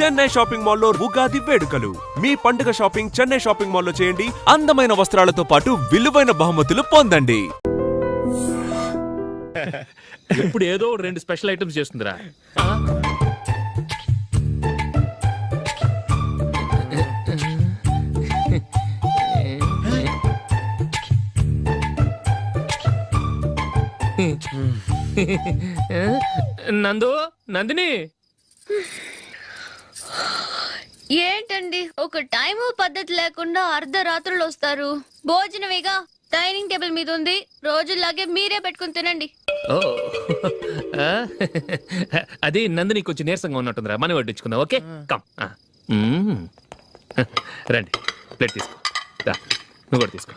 Chennai shopping మాల్లో ఉగాది వేడుకలు. మీ పండుగ షాపింగ్ చెన్నై షాపింగ్ మాల్లో చేయండి. అందమైన వస్త్రాలతో పాటు విలువైన బహుమతులు పొందండి. ఇప్పుడు ఏదో 2 స్పెషల్ ఐటమ్స్ చేస్తుందిరా. నందిని ఏంటండి ఒక టైము పద్ధతి లేకుండా అర్ధరాత్రులు వస్తారు. భోజనమేగా డైనింగ్ టేబుల్ మీద ఉంది. రోజులాగే మీరే పెట్టుకుని తినండి. ఓ అది నందిని కొంచెం నీరసంగా ఉన్నట్టుందిరా. మనం వడ్డించుకుందాం. Okay come. రండి ప్లేట్ తీసుకో. నువ్వు కూడా తీసుకో.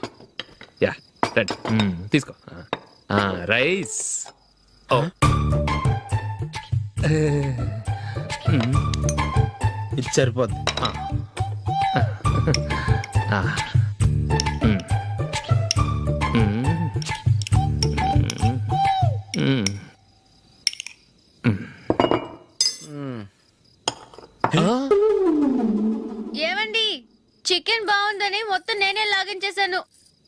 యా రండి తీసుకో. రైస్. ఓ ఇది సరిపోద్ది. ఏమండి చికెన్ బాగుందని మొత్తం నేనే లాగించేశాను.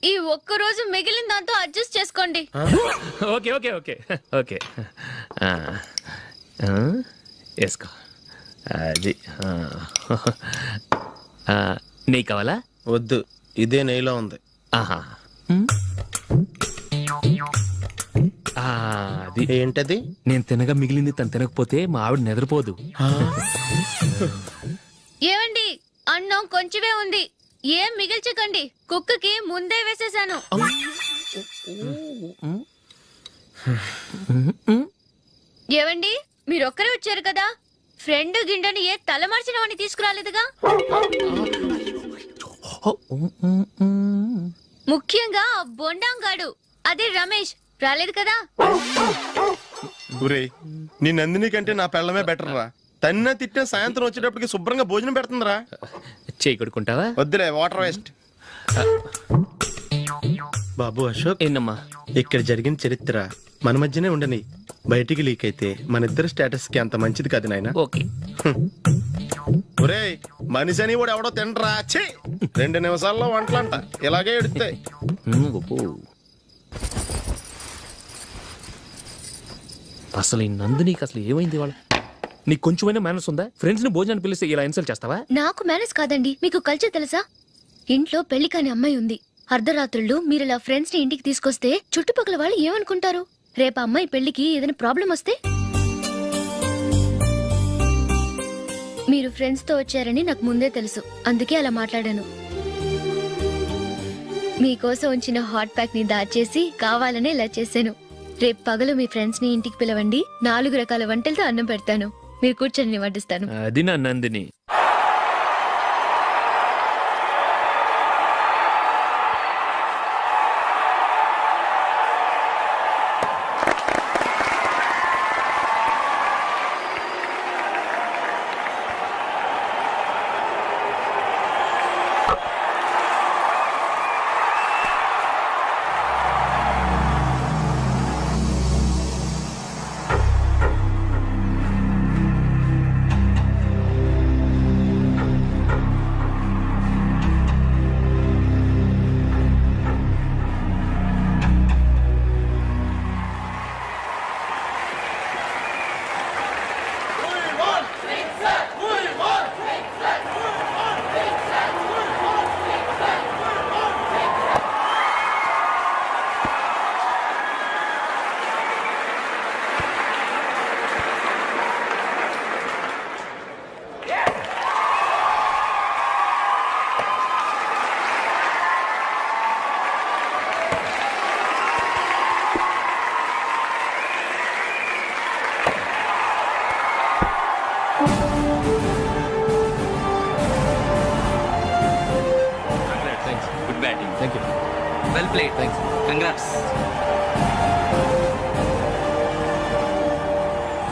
ఈ ఒక్క రోజు మిగిలిన దాంతో అడ్జస్ట్ చేసుకోండి. ఓకే ఓకే ఓకే ఓకే వేసుకో. అది నెయ్యి కావాలా? వద్దు, ఇదే నెయ్యిలో ఉంది. ఆహా అది ఏంటది? నేను తినగా మిగిలింది తను తినకపోతే మా ఆవిడ నిద్రపోదు. ఏమండి అన్నం కొంచెమే ఉంది. ఏం మిగిల్చకండి. కుక్కకి ముందే వేసేసాను. ఏవండి మీరొక్కరే వచ్చారు కదా, ఫ్రెండ్ గిండెని ఏ తలమర్చిన వాడిని తీసుకురాలేదుగా. ముఖ్యంగా బొండాంగాడు అదే రమేష్ రాలేదు కదా. ఒరేయ్, నీ నందిని కంటే నా పెళ్ళమే బెటర్ రా. తన్న తిట్టే సాయంత్రం వచ్చేటప్పటికి శుభ్రంగా భోజనం పెడుతుందిరా. చేయి కొడుకుంటావా? వద్దులే, వాటర్ వేస్ట్. బాబు అశోక్, ఏంటమ్మా ఇక్కడ జరిగిన చరిత్ర మన మధ్యనే ఉండని. బయటికి లీక్ అయితే మన ఇద్దరు స్టేటస్ కి అంత మంచిది కాదు నాయన. ఓకే. ఒరేయ్, మనిషి అని కూడా ఎవడో తినరా. 2 నిమిషాల్లో వంటలంట ఇలాగే ఎడుతాయి. అసలు ఈ నందినికి అసలు ఏమైంది? వాళ్ళ నీకు కొంచెమైనా మేనస్ ఉందా? ఫ్రెండ్స్ ని భోజనాన్ని పిలిస్తే ఇలా ఇన్సల్ట్ చేస్తావా? నాకు మేనేజ్ కాదండి, మీకు కల్చర్ తెలుసా? ఇంట్లో పెళ్లి కాని అమ్మాయి ఉంది. అర్ధరాత్రుళ్ళు మీరు ఇలా ఫ్రెండ్స్ ని ఇంటికి తీసుకొస్తే చుట్టుపక్కల వాళ్ళు ఏమనుకుంటారు? రేపు అమ్మాయి పెళ్లికి ఏదైనా ప్రాబ్లం వస్తే? మీరు ఫ్రెండ్స్ తో వచ్చారని నాకు ముందే తెలుసు, అందుకే అలా మాట్లాడాను. మీకోసం ఉంచిన హాట్ ప్యాక్ ని దాచేసి కావాలనే ఇలా చేశాను. రేపు పగలు మీ ఫ్రెండ్స్ ని ఇంటికి పిలవండి. 4 రకాల వంటలతో అన్నం పెడతాను. మీరు కూర్చొని వడ్డిస్తాను. అది నా Nandini. Well played. Thanks. Congrats.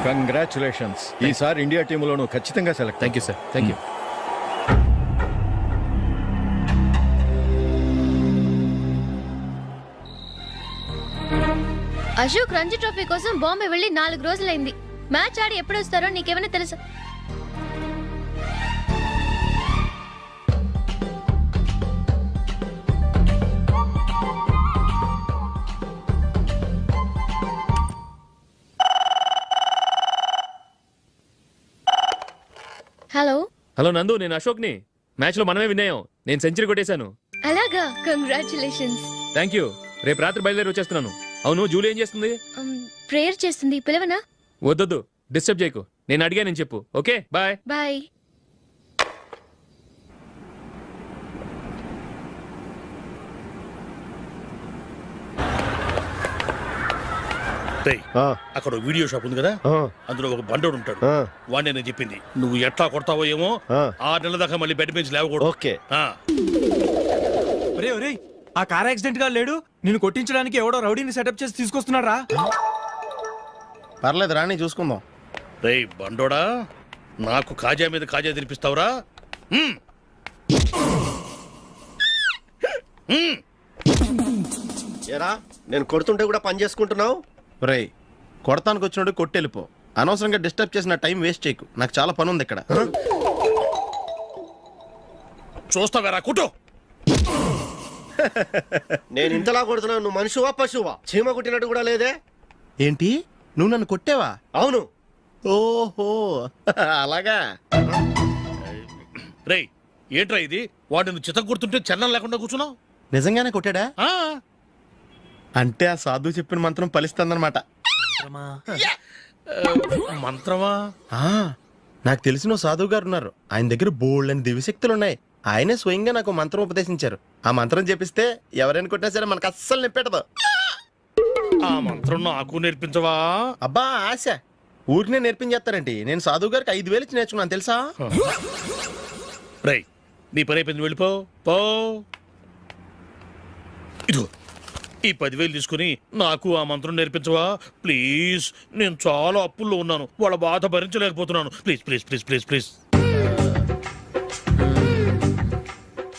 Congratulations. ఈసారి ఇండియా టీంలోనూ ఖచ్చితంగా select. Thank you sir. Thank you. Ashok Ranji trophy కోసం బాంబే వెళ్ళి 4 రోజులైంది. మ్యాచ్ ఆడి ఎప్పుడు వస్తారో నీకేమైనా తెలుసా? హలో. హలో నందు, నేను అశోక్ని. మ్యాచ్ లో మనమే విన్నాయం. నేను సెంచరీ కొట్టేశాను. అలాగా, కంగ్రాచులేషన్స్. Thank you. రేపు రాత్రి బయలుదేరి వచ్చేస్తున్నాను. అవును, జూలీ ఏం చేస్తుంది? ప్రేయర్ చేస్తుంది, పిలవనా? వద్దొద్దు, డిస్టర్బ్ చేయకు. నేను అడిగానని చెప్పు. Okay, bye. బాయ్. రేయ్, అక్కడ ఓ వీడియో షాప్ ఉంది కదా, అందులో ఒక బండోడు ఉంటాడు. వాడిని నేను చెప్పింది నువ్వు ఎట్లా కొడతావో ఏమో. 6 నెలల దాకా మళ్ళీ బెడ్ బెంచ్ లేవకూడదు. ఓకే. ఒరే ఒరే, ఆ కార్ యాక్సిడెంట్ గా లేడు, నిన్ను కొట్టించడానికి ఎవడో రౌడీని సెటప్ చేసి తీసుకొస్తున్నారా? పర్లేదు రాని చూసుకుందాం. రేయ్ బండోడా, నాకు కాజా మీద కాజా తినిపిస్తావురా? ఏరా నేను కొడుతుంటే కూడా పని చేసుకుంటున్నావు? రేయ్, కొడతానికి వచ్చినట్టు కొట్టెళ్ళిపో. అనవసరంగా డిస్టర్బ్ చేసిన టైం వేస్ట్ చేయకు. నాకు చాలా పని ఉంది ఇక్కడ. చూస్తావేరా కుట్టు. నేను ఇంతలా కొడుతున్నావు, నువ్వు మనిషివా పశువా? చీమ కుట్టినట్టు కూడా లేదే. ఏంటి, నువ్వు నన్ను కొట్టావా? అవును. ఓహో అలాగా. రేయ్ ఏంట్రా ఇది? వాడు నువ్వు చిత్త గుర్తుంటే చలనం లేకుండా కూర్చున్నావు. నిజంగానే కొట్టాడా? ఆ, అంటే ఆ సాధువు చెప్పిన మంత్రం ఫలిస్తుందన్నమాట. మంత్రమా? నాకు తెలిసిన ఓ సాధువు గారు ఉన్నారు. ఆయన దగ్గర బోల్డ్ అని దివ్యశక్తులు ఉన్నాయి. ఆయనే స్వయంగా నాకు మంత్రం ఉపదేశించారు. ఆ మంత్రం చెప్పిస్తే ఎవరైనా కొట్టినా సరే మనకు అస్సలు నిప్పెట్టదు. ఆ మంత్రం నాకు నేర్పించవా? అబ్బా ఆశ, ఊరినే నేర్పించేస్తారండి. నేను సాధువు గారికి 5,000 ఇచ్చి నేర్చుకున్నాను తెలుసా? రేయ్ నీ పని అయిపోయింది, వెళ్ళిపో పో. ఇదిగో ఈ 10,000 తీసుకుని నాకు ఆ మంత్రం నేర్పించవా ప్లీజ్? నేను చాలా అప్పుల్లో ఉన్నాను, వాళ్ళ బాధ భరించలేకపోతున్నాను. Please please please please please.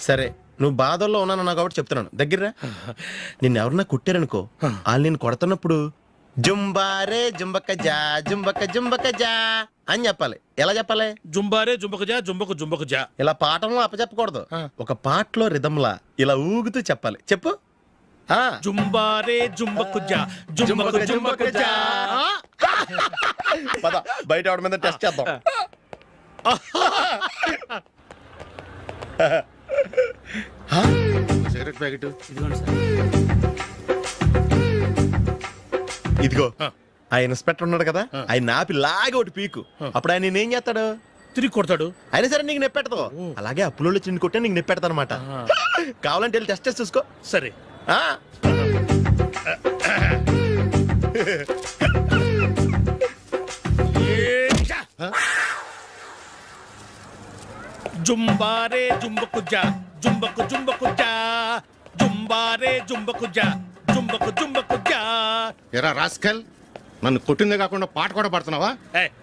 సరే, నువ్వు బాధల్లో ఉన్నాను నాకు కాబట్టి చెప్తున్నాను. దగ్గర నిన్ను ఎవరన్నా కుట్టారనుకో, వాళ్ళు నేను కొడుతున్నప్పుడు జుంబారే జుంబక జా జుంబక జుంబక జా అని చెప్పాలి. ఎలా చెప్పాలి? జుంబారే జుంబకు జా జుంబకు జుంబకు జా. ఇలా పాఠంలో అప్పచెప్పకూడదు. ఒక పాటలో రిధంలా ఇలా ఊగుతూ చెప్పాలి. చెప్పు. జుంబారే జుంబకు జా జుంబకు జుంబకు జా. పద బయట ఆవిడ మీద టెస్ట్ చేద్దాం. సిగరెట్ ప్యాకెట్ ఇదిగో. ఆ ఇన్స్పెక్టర్ ఉన్నాడు కదా, ఆయన నాపి లాగే ఒకటి పీకు. అప్పుడు ఆయన నేనేం చేస్తాడు? తిరిగి కొడతాడు. అయినా సరే నీకు నెప్పెడతావు. అలాగే అప్పులో చిన్న కొట్టే నీకు నెప్పెడతా అనమాట. కావాలంటే వెళ్ళి టెస్ట్ చేసి చూసుకో. సరే. జుంబారే జుంబకు జా జుంబకు జుంబకు జా జుంబారే జుంబకు జా జుంబకు జుంబకు జా. ఎరా రాస్కల్, నన్ను కొట్టిందే కాకుండా పాట కూడా పడుతున్నావా?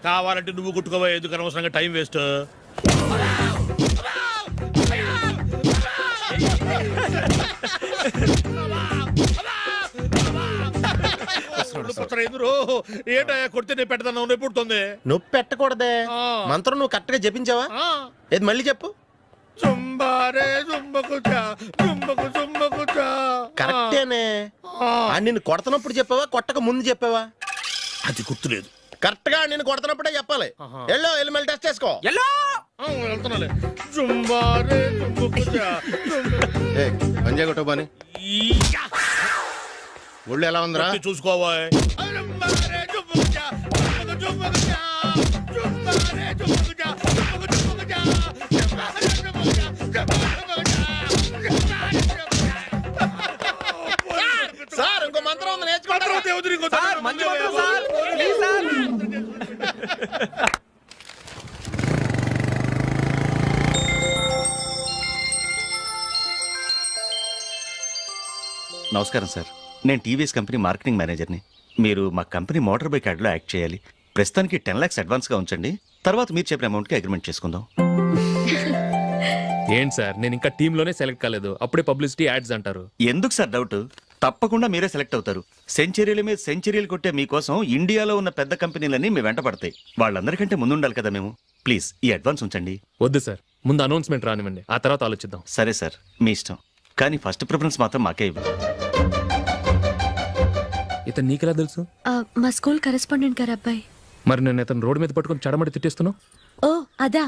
కావాలంటే నువ్వు కొట్టుకోవా, ఎందుకు అనవసరంగా టైం వేస్ట్. ఏంటో కొడితే నేను పెడతాను, నొప్పి పుడుతుంది. నొప్పి పెట్టకూడదే. మంత్రం నువ్వు కరెక్ట్ గా జపించావా? ఏది మళ్ళీ చెప్పు. జుంబారే జుంబకు జా జుంబకు జుంబకు జా. కరెక్టేనే. నిన్ను కొడుతున్నప్పుడు చెప్పావా, కొట్టక ముందు చెప్పావా? అది గుర్తులేదు. కరెక్ట్ గా నేను కొడుతున్నప్పుడే చెప్పాలి. వెళ్ళి మళ్ళీ టెస్ట్ చేసుకో. వెళ్తున్నాలే. జుంబారే జుంబకు జా పంజా కొట్టబాని ఒళ్ళు ఎలా ఉందిరా చూసుకోవా. సార్ ఇంకో మంత్రం ఉంది, నేర్చుకుంటారా? నమస్కారం సార్, నేను టీవీఎస్ కంపెనీ మార్కెటింగ్ మేనేజర్ని. మీరు మా కంపెనీ మోటార్ బైక్ యాడ్లో యాక్ట్ చేయాలి. ప్రస్తుతానికి 10 lakhs అడ్వాన్స్గా ఉంచండి, తర్వాత మీరు చెప్పిన అమౌంట్కి అగ్రిమెంట్ చేసుకుందాం. ఏంటి సార్, నేను ఇంకా టీంలోనే సెలెక్ట్ కాలేదు, అప్పుడే పబ్లిసిటీ యాడ్స్ అంటారు. ఎందుకు సార్ డౌట్? తప్పకుండా మీరే సెలెక్ట్ అవుతారు. సెంచరీల మీద సెంచరీలు కొట్టే మీకోసం ఇండియాలో ఉన్న పెద్ద కంపెనీలన్నీ మీ వెంట పడతాయి. వాళ్ళందరికంటే ముందుండాలి కదా మేము. ప్లీజ్ ఈ అడ్వాన్స్ ఉంచండి. వద్దు సార్, ముందు అనౌన్స్మెంట్ రానివ్వండి, ఆ తర్వాత ఆలోచిద్దాం. సరే సార్, మీ ఇష్టం, కానీ ఫస్ట్ ప్రిఫరెన్స్ మాత్రం మాకే ఇవ్వండి. ఇతను నీకెలా తెలుసు? మా స్కూల్ కరెస్పాండెంట్ గారు అబ్బాయి. మరి నేను ఇతను రోడ్డు మీద పట్టుకొని చడమడి తిట్టేస్తున్నావు. ఓ అదా,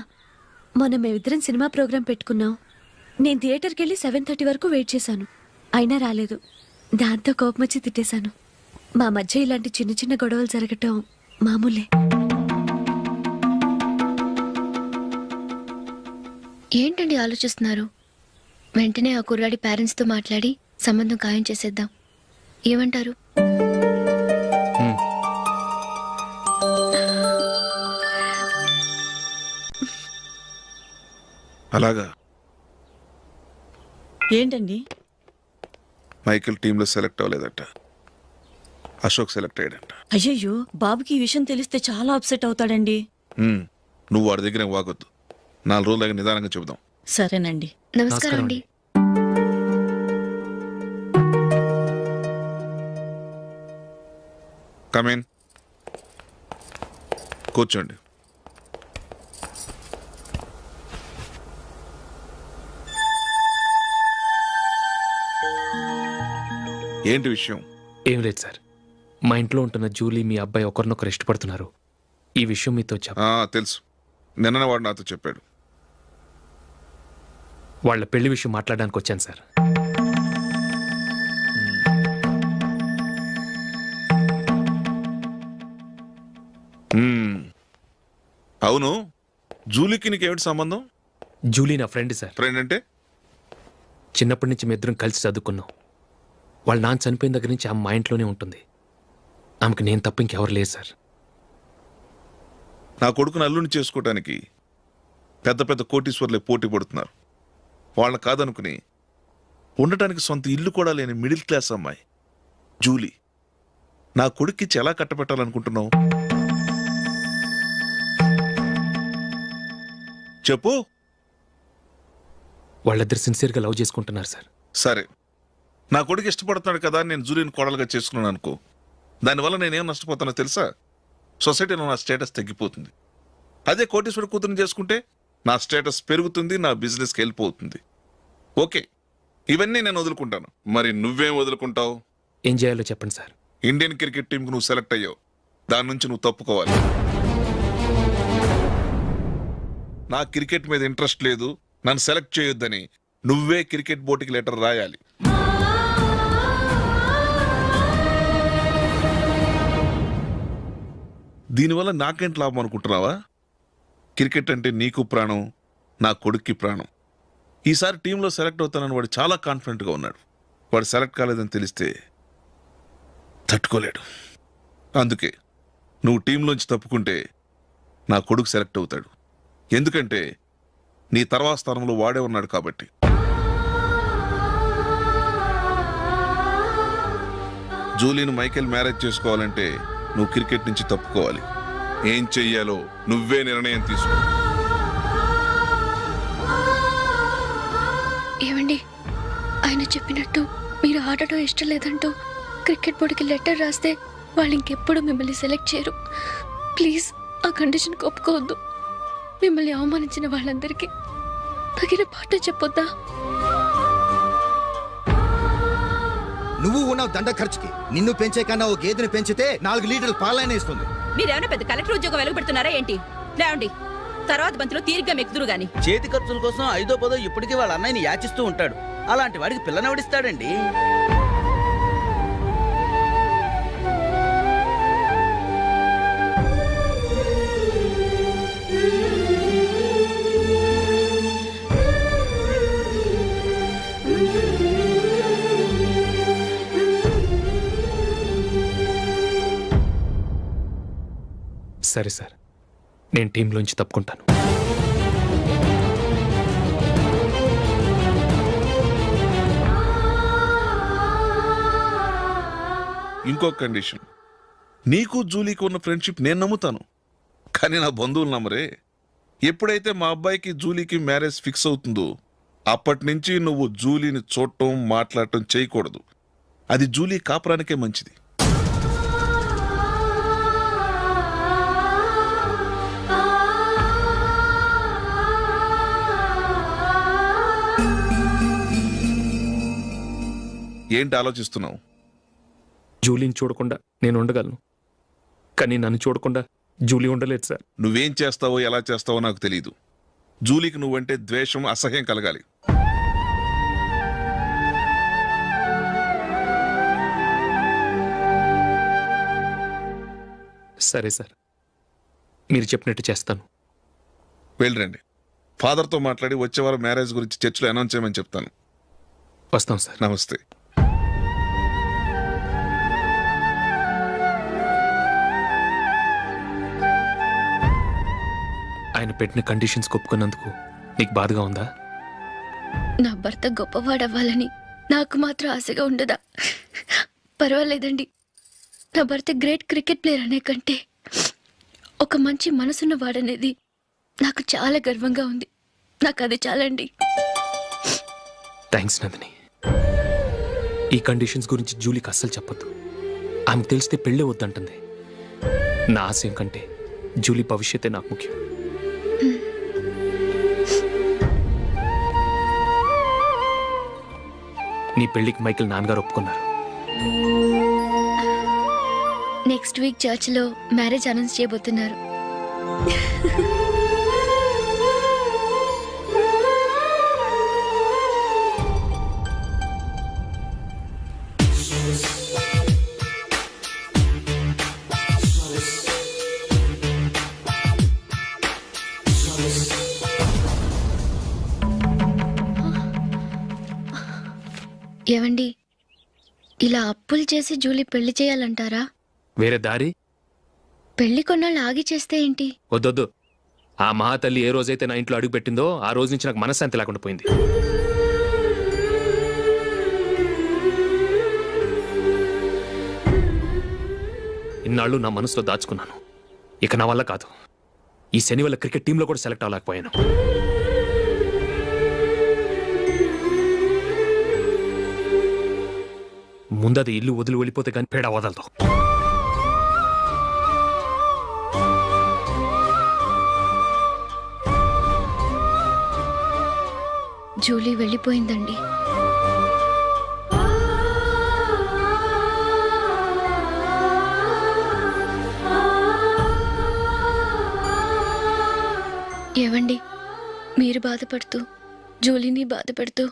మొన్న మేమిద్దరం సినిమా ప్రోగ్రాం పెట్టుకున్నాం. నేను థియేటర్కి వెళ్ళి 7:30 వరకు వెయిట్ చేశాను, అయినా రాలేదు. దాంతో కోపం వచ్చి తిట్టేశాను. మా మధ్య ఇలాంటి చిన్న చిన్న గొడవలు జరగటం మామూలే. ఏంటండి ఆలోచిస్తున్నారు? వెంటనే ఆ కుర్రాడి పేరెంట్స్తో మాట్లాడి సంబంధం ఖాయం చేసేద్దాం. ఏమంటారు? అలాగా? ఏంటండి? మైకేల్ టీంలో సెలెక్ట్ అవ్వలేదట, అశోక్ సెలెక్ట్ అయ్యాడంట. అయ్యయ్యో, బాబుకి ఈ విషయం తెలిస్తే చాలా అప్సెట్ అవుతాడండి. నువ్వు వాడి దగ్గర వాగొద్దు, 4 రోజుల దగ్గర నిదానంగా చెబుదాం. సరేనండి. నమస్కారం అండి. కమేన్, కూర్చోండి. ఏంటి విషయం? ఏం లేదు సార్, మా ఇంట్లో ఉంటున్న జూలీ మీ అబ్బాయి ఒకరినొకరు ఇష్టపడుతున్నారు. ఈ విషయం మీతో తెలుసు, నిన్న వాడు నాతో చెప్పాడు. వాళ్ళ పెళ్లి విషయం మాట్లాడడానికి వచ్చాను సార్. అవును, జూలీకి నీకేమిటి సంబంధం? జూలీ నా ఫ్రెండ్ సార్. ఫ్రెండ్ అంటే? చిన్నప్పటి నుంచి మీ ఇద్దరం కలిసి చదువుకున్నాం. వాళ్ళ నాన్న చనిపోయిన దగ్గర నుంచి ఆమె మా ఇంట్లోనే ఉంటుంది. ఆమెకు నేను తప్ప ఇంకెవరు లేదు సార్. నా కొడుకును అల్లుని చేసుకోవటానికి పెద్ద పెద్ద కోటీశ్వర్లే పోటీ పడుతున్నారు. వాళ్ళని కాదనుకుని ఉండటానికి సొంత ఇల్లు కూడా లేని మిడిల్ క్లాస్ అమ్మాయి జూలీ నా కొడుక్కిచ్చి ఎలా కట్టబెట్టాలనుకుంటున్నావు? చెప్పు. వాళ్ళిద్దరు సిన్సియర్గా లవ్ చేసుకుంటున్నారు సార్. సరే, నా కొడుకు ఇష్టపడుతున్నాడు కదా అని నేను జూలీని కోడలుగా చేసుకున్నాను అనుకో, దానివల్ల నేనేం నష్టపోతానో తెలుసా? సొసైటీలో నా స్టేటస్ తగ్గిపోతుంది. అదే కోటీశ్వర కూతురుని చేసుకుంటే నా స్టేటస్ పెరుగుతుంది, నా బిజినెస్కి వెళ్ళిపోతుంది. ఓకే, ఇవన్నీ నేను వదులుకుంటాను. మరి నువ్వేం వదులుకుంటావు? ఏం చేయాలో చెప్పండి సార్. ఇండియన్ క్రికెట్ టీంకి నువ్వు సెలెక్ట్ అయ్యావు, దాని నుంచి నువ్వు తప్పుకోవాలి. నా క్రికెట్ మీద ఇంట్రెస్ట్ లేదు, నన్ను సెలెక్ట్ చేయొద్దని నువ్వే క్రికెట్ బోర్డుకి లెటర్ రాయాలి. దీనివల్ల నాకేంటి లాభం అనుకుంటున్నావా? క్రికెట్ అంటే నీకు ప్రాణం, నా కొడుక్కి ప్రాణం. ఈసారి టీంలో సెలెక్ట్ అవుతానని వాడు చాలా కాన్ఫిడెంట్గా ఉన్నాడు. వాడు సెలెక్ట్ కాలేదని తెలిస్తే తట్టుకోలేడు. అందుకే నువ్వు టీంలోంచి తప్పుకుంటే నా కొడుకు సెలెక్ట్ అవుతాడు. ఎందుకంటే నీ తర్వాత స్థానంలో వాడే ఉన్నాడు కాబట్టి. జూలీని మైకేల్ మ్యారేజ్ చేసుకోవాలంటే నువ్వు క్రికెట్ నుంచి తప్పుకోవాలి. ఏం చెయ్యాలో నువ్వే నిర్ణయం తీసుకో. ఏమండి, ఆయన చెప్పినట్టు మీరు ఆడటం ఇష్టం లేదంటూ క్రికెట్ బోర్డుకి లెటర్ రాస్తే వాళ్ళు ఇంకెప్పుడు మిమ్మల్ని సెలెక్ట్ చేయరు. ప్లీజ్ ఆ కండిషన్ ఒప్పుకోవద్దు. మిమ్మల్ని అవమానించిన వాళ్ళందరికీ తగిన పాఠం చెప్పొద్దా? నువ్వు ఉన్నావు దండ ఖర్చుకి. నిన్ను పెంచే కన్నా ఓ గేదెని పెంచితే 4 లీటర్ల పాలైనా ఇస్తుంది. మీరేమైనా పెద్ద కలెక్టర్ ఉద్యోగం వెలుగుపెడుతున్నారా ఏంటి? లేవండి, తర్వాత బంతిలో తీరిగ్గా మెక్కుదురు గాని. చేతి ఖర్చుల కోసం 5దో 10దో ఇప్పటికీ వాళ్ళ అన్నయ్యని యాచిస్తూ ఉంటాడు. అలాంటి వాడికి పిల్లనవడిస్తాడండి. సరే సార్, నేను టీంలోంచి తప్పుకుంటాను. ఇంకో కండిషన్, నీకు జూలీకి ఉన్న ఫ్రెండ్షిప్ నేను నమ్ముతాను, కానీ నా బంధువులు నమ్మరే. ఎప్పుడైతే మా అబ్బాయికి జూలీకి మ్యారేజ్ ఫిక్స్ అవుతుందో అప్పటి నుంచి నువ్వు జూలీని చూడటం మాట్లాడటం చేయకూడదు. అది జూలీ కాపురానికే మంచిది. ఏంటి ఆలోచిస్తున్నావు? జూలీని చూడకుండా నేను ఉండగలను, కానీ నన్ను చూడకుండా జూలీ ఉండలేదు సార్. నువ్వేం చేస్తావో ఎలా చేస్తావో నాకు తెలియదు. జూలీకి నువ్వంటే ద్వేషం, అసహ్యం కలగాలి. సరే సార్, మీరు చెప్పినట్టు చేస్తాను. వెళ్ళరండి. ఫాదర్తో మాట్లాడి వచ్చే వారం మ్యారేజ్ గురించి చర్చిలో అనౌన్స్ చేయమని చెప్తాను. వస్తాం సార్. నమస్తే. ఆయన పెట్టిన కండిషన్స్ ఒప్పుకున్నందుకు నీకు బాధగా ఉందా? నా భర్త గొప్పవాడవ్వాలని నాకు మాత్రం ఆశగా ఉండదా? పర్వాలేదండి. నా భర్త గ్రేట్ క్రికెట్ ప్లేయర్ అనే కంటే ఒక మంచి మనసున్న వాడనేది నాకు చాలా గర్వంగా ఉంది. నాకు అది చాలండి. థ్యాంక్స్ నందిని. ఈ కండిషన్స్ గురించి జూలీకి అస్సలు చెప్పొద్దు. ఆమెకు తెలిస్తే పెళ్ళే వద్దంటుంది. నా ఆశయం కంటే జూలీ భవిష్యత్తే నాకు ముఖ్యం. నీ పెళ్లికి మైకిల్ నాన్నగారు ఒప్పుకున్నారు. నెక్స్ట్ వీక్ చర్చ్లో మ్యారేజ్ అనౌన్స్ చేయబోతున్నారు. ఏవండి, ఇలా అప్పులు చేసి జూలీ పెళ్లి చేయాలంటారా? వేరే దారి? పెళ్లి కొన్నాళ్ళు ఆగి చేస్తే ఏంటి? వద్దొద్దు. ఆ మహాతల్లి ఏ రోజైతే నా ఇంట్లో అడుగు పెట్టిందో ఆ రోజు నుంచి నాకు మనశ్శాంతి లేకుండా పోయింది. ఇన్నాళ్ళు నా మనసులో దాచుకున్నాను. ఇక నా వల్ల కాదు. ఈ శని వల్ల క్రికెట్ టీంలో కూడా సెలెక్ట్ అవ్వలేకపోయాను. ముందది ఇల్లు వదిలి వెళ్ళిపోతే కానీ పేడ వదలదు. జూలీ వెళ్ళిపోయిందండి. ఏవండి, మీరు బాధపడుతూ జూలీని బాధపడుతూ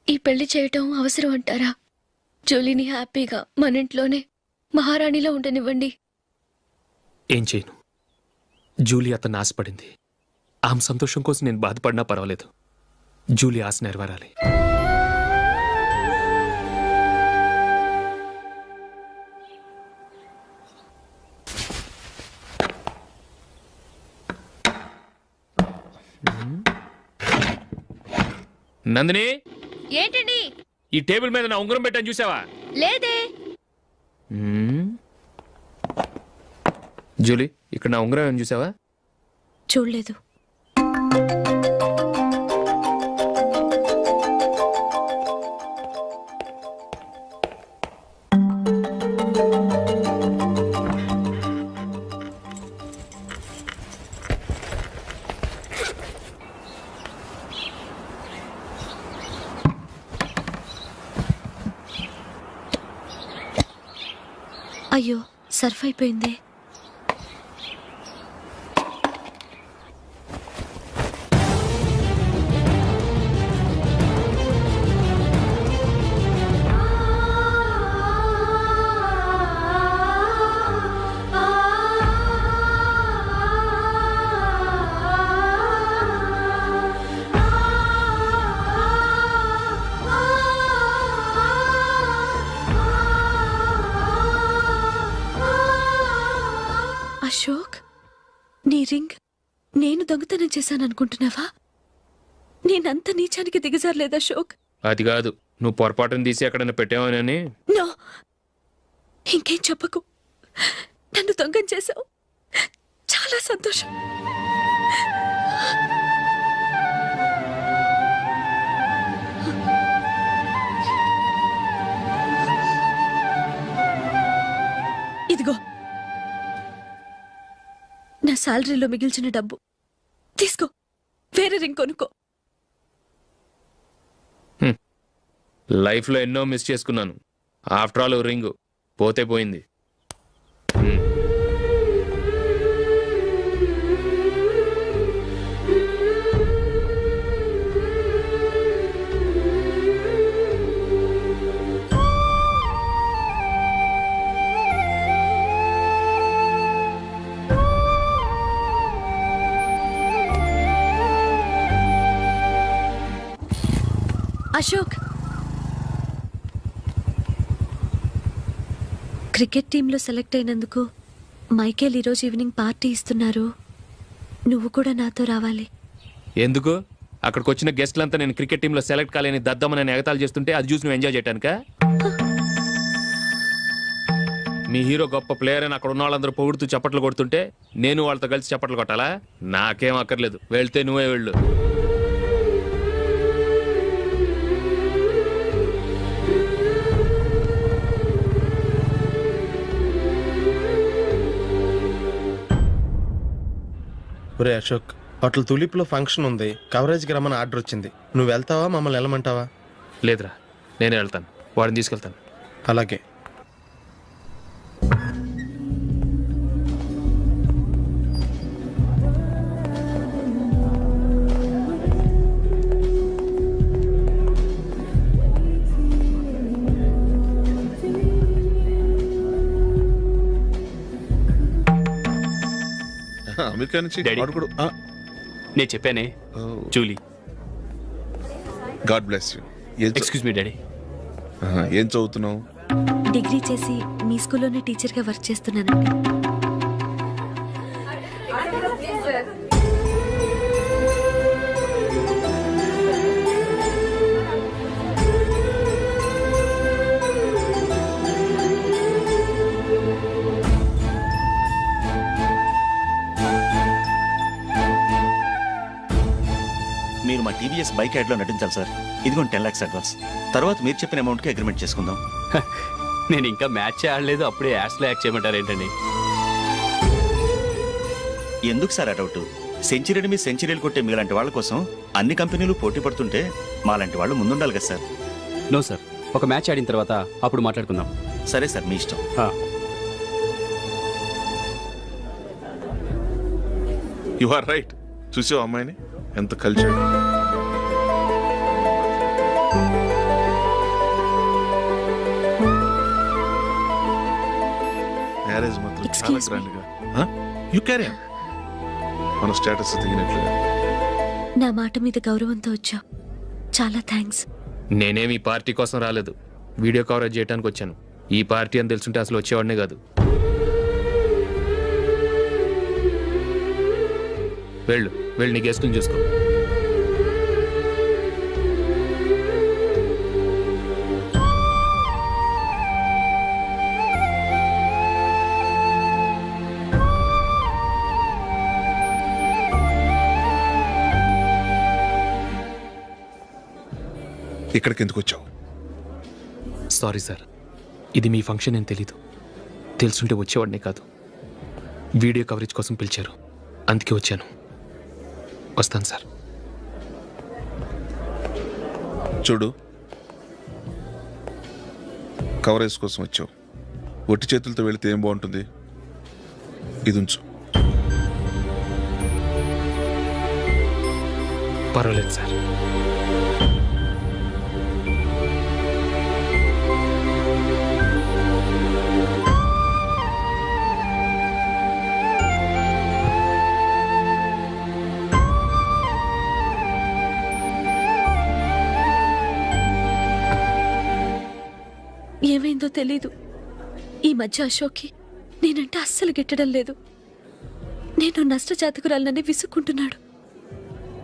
ఈ పెళ్లి చేయటం అవసరం అంటారా? జూలీని హ్యాపీగా మన ఇంట్లోనే మహారాణిలో ఉండనివ్వండి. ఏం చేయను? జూలీ అతన్ని ఆశపడింది. ఆమె సంతోషం కోసం నేను బాధపడినా పర్వాలేదు. జూలీ ఆశ నెరవేరాలి. నందిని, ఏంటండి? ఈ టేబుల్ మీద నా ఉంగరం పెట్టాను చూసావా? లేదే. జూలీ, ఇక్కడ నా ఉంగరం ఏమని చూసావా? చూడలేదు. అయ్యో, సర్ఫ్ అయిపోయిందే. అశోక్, నీ రింగ్ నేను దొంగతనం చేశాననుకుంటున్నావా? నేనంత నీచానికి దిగజారలేదు అశోక్. అది కాదు, నువ్వు పొరపాటును తీసి ఎక్కడైనా పెట్టావని. నో, ఇంకేం చెప్పకు. నన్ను దొంగం చేశావు. చాలా సంతోషం. ఇదిగో నా శాలరీలో మిగిల్చిన డబ్బు తీసుకో. వేరే రింగ్ కొనుక్కో. లైఫ్లో ఎన్నో మిస్ చేసుకున్నాను. ఆఫ్టర్ ఆల్ రింగ్ పోతే పోయింది. అశోక్, క్రికెట్ టీంలో సెలెక్ట్ అయినందుకు మైకేల్ ఈరోజు ఈవినింగ్ పార్టీ ఇస్తున్నారు. నువ్వు కూడా నాతో రావాలి. ఎందుకు? అక్కడికి వచ్చిన గెస్ట్లంతా నేను క్రికెట్ టీంలో సెలెక్ట్ కాలేని దద్దమని ఎగతాలు చేస్తుంటే అది చూసి నువ్వు ఎంజాయ్ చేయటానికా? మీ హీరో గొప్ప ప్లేయర్ అని అక్కడ ఉన్న వాళ్ళందరూ పొగుడుతూ చప్పట్లు కొడుతుంటే నేను వాళ్ళతో కలిసి చప్పట్లు కొట్టాలా? నాకేం అక్కర్లేదు, వెళ్తే నువ్వే వెళ్ళు. ఒరే అశోక్, హోటల్ తులిప్లో ఫంక్షన్ ఉంది, కవరేజ్కి రమ్మని ఆర్డర్ వచ్చింది. నువ్వు వెళ్తావా, మమ్మల్ని వెళ్ళమంటావా? లేదురా, నేనే వెళ్తాను, వాడిని తీసుకెళ్తాను. అలాగే. అమెరికా నుంచి డాడీ. వాడు కూడా నేను చెప్పానే, Julie. God bless you. Excuse me daddy. ఏం చదువుతున్నావు? డిగ్రీ చేసి మీ స్కూల్లోనే టీచర్గా వర్క్ చేస్తున్నానండి. మీరు మా టీవీఎస్ బైక్ యాడ్లో నటించాలి సార్. ఇదిగోండి 10 lakhs అడ్వాన్స్. తర్వాత మీరు చెప్పిన అమౌంట్కి అగ్రిమెంట్ చేసుకుందాం. నేను ఇంకా మ్యాచ్ ఆడలేదు, అప్పుడే యాడ్స్లో యాక్ట్ చేయమంటారు ఏంటండి? ఎందుకు సార్ ఆ డౌట్? సెంచరీని మీ సెంచరీలు కొట్టే మీలాంటి వాళ్ళ కోసం అన్ని కంపెనీలు పోటీ పడుతుంటే మాలాంటి వాళ్ళు ముందుండాలి కదా సార్. నో సార్, ఒక మ్యాచ్ ఆడిన తర్వాత అప్పుడు మాట్లాడుకుందాం. సరే సార్, మీ ఇష్టం. You are right. చూసావు అమ్మాయిని ఎంత కల్చర్. మ్యారేజ్ మాత్రం చాలా Excuse me. గ్రాండ్ గా. You carry on. మన స్టేటస్ దిగినట్లుగా. నా మాట మీద గౌరవంతో వచ్చావు, చాలా థ్యాంక్స్. నేనేమి ఈ పార్టీ కోసం రాలేదు, వీడియో కవరేజ్ చేయడానికి వచ్చాను. ఈ పార్టీ అని తెలుసుంటే అసలు వచ్చేవాడినే కాదు. వెళ్ళు, వెళ్ళి నీ గెస్ట్ని చూసుకో. ఇక్కడికి ఎందుకు వచ్చావు? సారీ సార్, ఇది మీ ఫంక్షన్ అని తెలీదు. తెలుసుంటే వచ్చేవాడినే కాదు. వీడియో కవరేజ్ కోసం పిలిచారు, అందుకే వచ్చాను. వస్తాను సార్. చూడు, కవరేజ్ కోసం వచ్చావు. ఒట్టి చేతులతో వెళితే ఏం బాగుంటుంది? ఇది ఉంచు. పర్వాలేదు సార్. ఏమైందో తెలీదు, ఈ మధ్య అశోక్కి నేనంటే అస్సలు గిట్టడం లేదు. నేను నష్టజాతకురాలనని విసుక్కుంటున్నాడు.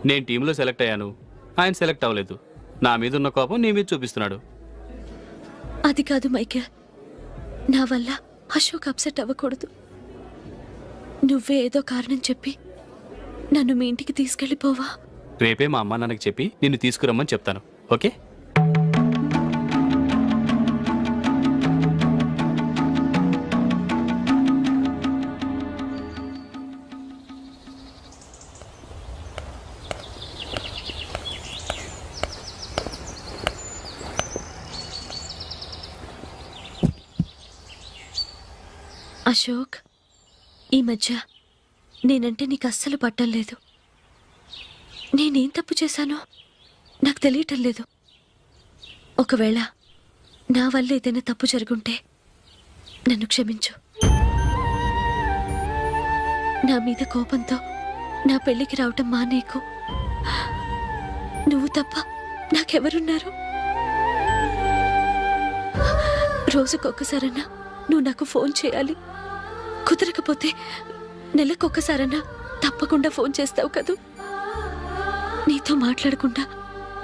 నేను టీంలో సెలెక్ట్ అయ్యాను, ఆయన సెలెక్ట్ అవ్వలేదు. నా మీద ఉన్న కోపం నీ మీద చూపిస్తున్నాడు. అది కాదు మైకేల్, నా వల్ల అశోక్ అప్సెట్ అవ్వకూడదు. నువ్వే ఏదో కారణం చెప్పి నన్ను మీ ఇంటికి తీసుకెళ్ళిపోవా? రేపే మా అమ్మ నాన్నకి చెప్పి నిన్ను తీసుకురమ్మని చెప్తాను, ఓకే? అశోక్, ఈ మధ్య నేనంటే నీకు అస్సలు పట్టం లేదు. నేనేం తప్పు చేశానో నాకు తెలియటం లేదు. ఒకవేళ నా వల్ల ఏదైనా తప్పు జరుగుంటే నన్ను క్షమించు. నా మీద కోపంతో నా పెళ్ళికి రావటం మానేకు. నువ్వు తప్ప నాకెవరున్నారు? రోజుకొక్కసారన్నా నువ్వు నాకు ఫోన్ చేయాలి. కుదరకపోతే నెలకొక్కసారన్నా తప్పకుండా ఫోన్ చేస్తావు కదూ. నీతో మాట్లాడకుండా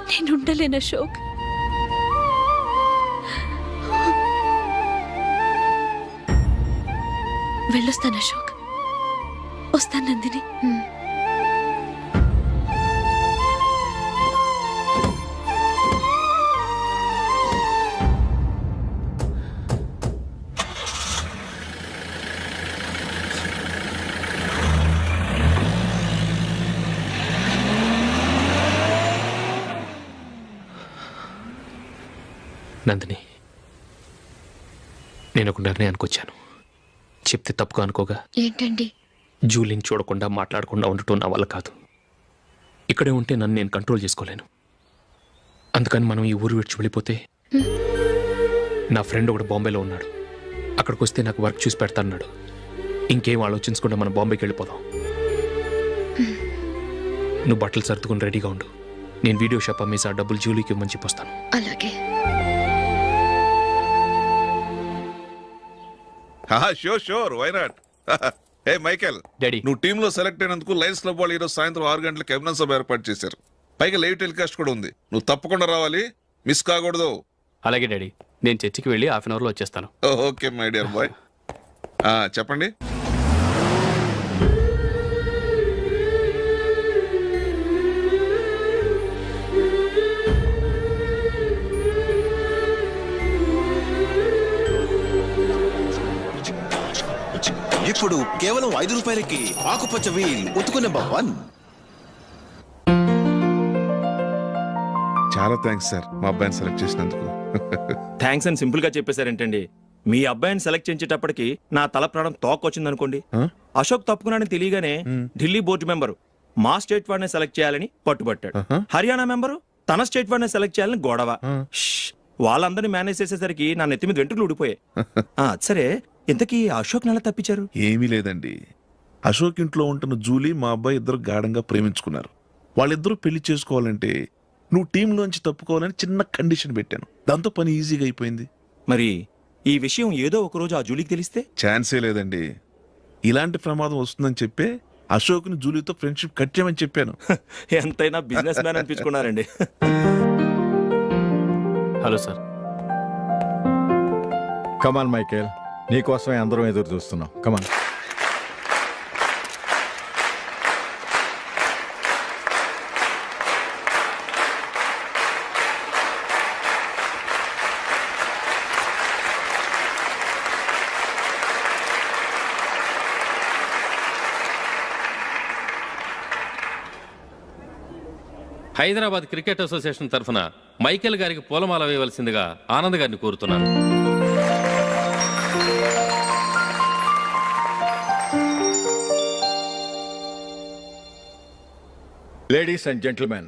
నేనుండలేను అశోక్. వెళ్ళొస్తాను అశోక్. వస్తాను నందిని. నందిని, నేను ఒక నిర్ణయానికి వచ్చాను. చెప్తే తప్పుగా అనుకోగా. ఏంటండి? జూలీని చూడకుండా మాట్లాడకుండా ఉండటం నా వల్ల కాదు. ఇక్కడే ఉంటే నన్ను నేను కంట్రోల్ చేసుకోలేను. అందుకని మనం ఈ ఊరు విడిచి వెళ్ళిపోతే, నా ఫ్రెండ్ ఒకడు బాంబేలో ఉన్నాడు. అక్కడికి వస్తే నాకు వర్క్ చూసి పెడతాన్నాడు. ఇంకేం ఆలోచించకుండా మనం బాంబేకి వెళ్ళిపోదాం. నువ్వు బట్టలు సర్దుకుని రెడీగా ఉండు. నేను వీడియో షాప్ అమ్మేసి ఆ డబ్బులు జూలీకి ఇవ్వమని చెప్పొస్తాను. అలాగే. Sure why not. Hey Michael, daddy, నువ్వు టీంలో సెలెక్ట్ అయినందుకు లయన్స్ క్లబ్ వాళ్ళు ఈరోజు సాయంత్రం 6 గంటలకు అభినందన సభ ఏర్పాటు చేశారు. పైగా లైవ్ టెలికాస్ట్ కూడా ఉంది. నువ్వు తప్పకుండా రావాలి, మిస్ కాకూడదు. అలాగే డాడీ, నేను చర్చికి వెళ్ళి హాఫ్ అన్ అవర్లో వచ్చేస్తాను. Okay my dear bye. చెప్పండి. ఇప్పుడు కేవలం 5 రూపాయలకి ఆకుపచ్చ వీల్ ఉతుకునే భవన్. చాలా థ్యాంక్స్ సార్, మా అబ్బాయిని సెలెక్ట్ చేసినందుకు. థ్యాంక్స్ అని సింపుల్ గా చెప్పేశారేంటండి? మీ అబ్బాయిని సెలెక్ట్ చేసేటప్పటికి నా తల ప్రాణం తోకొచ్చింది అనుకోండి. అశోక్ తప్పుకున్నాడని తెలియగానే ఢిల్లీ బోర్డు మెంబరు మా స్టేట్ వాడిని సెలెక్ట్ చేయాలని పట్టుబట్టాడు. హర్యానా మెంబరు తన స్టేట్ వాడిని సెలెక్ట్ చేయాలని గొడవ. వాళ్ళందరినీ మేనేజ్ చేసేసరికి నా నెత్తి మీద వెంట్రుకలు ఊడిపోయాయి. సరే, ఇంతకీ అశోక్ నెల తప్పించారు? ఏమీ లేదండి. అశోక్ ఇంట్లో ఉంటున్న జూలీ మా అబ్బాయి ఇద్దరు గాఢంగా ప్రేమించుకున్నారు. వాళ్ళిద్దరూ పెళ్లి చేసుకోవాలంటే నువ్వు టీంలోంచి తప్పుకోవాలని చిన్న కండిషన్ పెట్టాను. దాంతో పని ఈజీగా అయిపోయింది. మరి ఈ విషయం ఏదో ఒక రోజు ఆ జూలీకి తెలిస్తే? ఛాన్సే లేదండి. ఇలాంటి ప్రమాదం వస్తుందని చెప్పే అశోక్ని జూలీతో ఫ్రెండ్షిప్ కట్ చేయమని చెప్పాను. ఎంతైనా బిజినెస్ మ్యాన్ అనిపించుకున్నారండి. Hello sir. కమాన్ మైకేల్, నీకోసమే అందరం ఎదురు చూస్తున్నాం. కమాన్. హైదరాబాద్ క్రికెట్ అసోసియేషన్ తరఫున మైకేల్ గారికి పూలమాల వేయవలసిందిగా ఆనంద్ గారిని కోరుతున్నాను. లేడీస్ అండ్ జెంటిల్మెన్,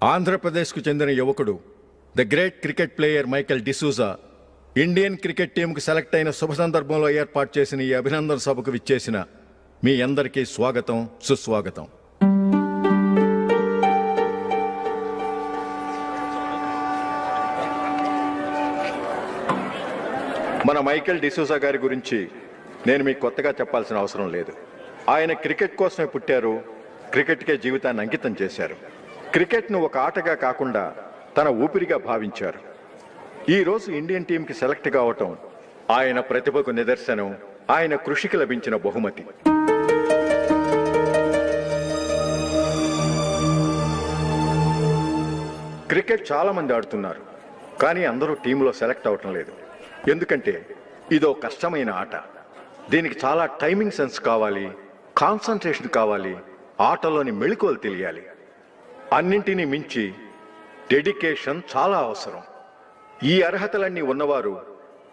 ఆంధ్రప్రదేశ్కు చెందిన యువకుడు the great cricket player Michael D'Souza Indian cricket టీంకు సెలెక్ట్ అయిన శుభ సందర్భంలో ఏర్పాటు చేసిన ఈ అభినందన సభకు విచ్చేసిన మీ అందరికీ స్వాగతం, సుస్వాగతం. మన మైకేల్ డిసూజా గారి గురించి నేను మీకు కొత్తగా చెప్పాల్సిన అవసరం లేదు. ఆయన క్రికెట్ కోసమే పుట్టారు, క్రికెట్కే జీవితాన్ని అంకితం చేశారు. క్రికెట్ను ఒక ఆటగా కాకుండా తన ఊపిరిగా భావించారు. ఈరోజు ఇండియన్ టీంకి సెలెక్ట్ కావటం ఆయన ప్రతిభకు నిదర్శనం, ఆయన కృషికి లభించిన బహుమతి. క్రికెట్ చాలా మంది ఆడుతున్నారు, కానీ అందరూ టీంలో సెలెక్ట్ అవటం లేదు. ఎందుకంటే ఇదో కష్టమైన ఆట. దీనికి చాలా టైమింగ్ సెన్స్ కావాలి, కాన్సన్ట్రేషన్ కావాలి, ఆటలోని మెళకువలు తెలియాలి. అన్నింటినీ మించి డెడికేషన్ చాలా అవసరం. ఈ అర్హతలన్నీ ఉన్నవారు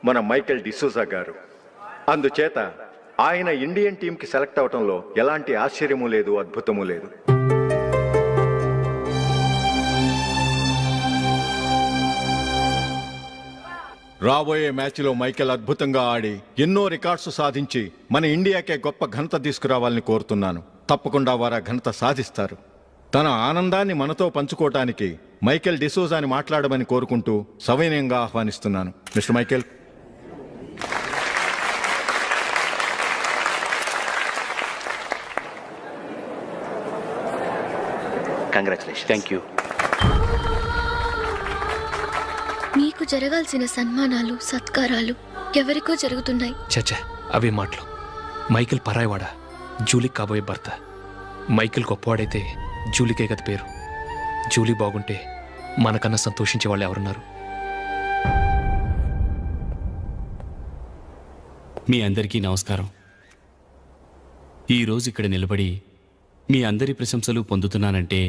మన మైకేల్ డిసూజా గారు. అందుచేత ఆయన ఇండియన్ టీంకి సెలెక్ట్ అవటంలో ఎలాంటి ఆశ్చర్యమూ లేదు, అద్భుతమూ లేదు. రాబోయే మ్యాచ్లో మైకేల్ అద్భుతంగా ఆడి ఎన్నో రికార్డ్స్ సాధించి మన ఇండియాకే గొప్ప ఘనత తీసుకురావాలని కోరుతున్నాను. తప్పకుండా వారు ఆ ఘనత సాధిస్తారు. తన ఆనందాన్ని మనతో పంచుకోవటానికి మైకేల్ డిసోజాని మాట్లాడమని కోరుకుంటూ సవినయంగా ఆహ్వానిస్తున్నాను. Mister Michael. Congratulation. Thank you. మీకు జరగాల్సిన సన్మానాలు సత్కారాలు ఎవరికో జరుగుతున్నాయి. చచ్చా, అవే మాటలు. మైకేల్ పరాయవాడా, జూలీకి కాబోయే భర్త. మైకేల్ గొప్పవాడైతే జూలీకే కదా పేరు. జూలీ బాగుంటే మనకన్నా సంతోషించే వాళ్ళు ఎవరున్నారు? మీ అందరికీ నమస్కారం. ఈరోజు ఇక్కడ నిలబడి మీ అందరి ప్రశంసలు పొందుతున్నానంటే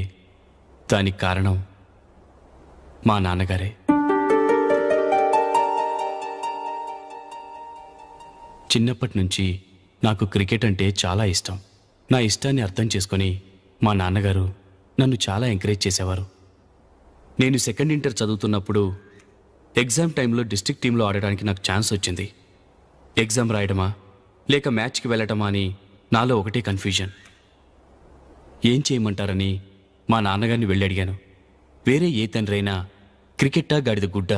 దానికి కారణం మా నాన్నగారే. చిన్నప్పటి నుంచి నాకు క్రికెట్ అంటే చాలా ఇష్టం. నా ఇష్టాన్ని అర్థం చేసుకొని మా నాన్నగారు నన్ను చాలా ఎంకరేజ్ చేసేవారు. నేను సెకండ్ ఇంటర్ చదువుతున్నప్పుడు ఎగ్జామ్ టైంలో డిస్ట్రిక్ట్ టీంలో ఆడడానికి నాకు ఛాన్స్ వచ్చింది. ఎగ్జామ్ రాయడమా లేక మ్యాచ్కి వెళ్ళటమా అని నాలో ఒకటే కన్ఫ్యూజన్. ఏం చేయమంటారని మా నాన్నగారిని వెళ్ళి అడిగాను. వేరే ఏ తండ్రైనా క్రికెట్టా గాడిద గుడ్డ,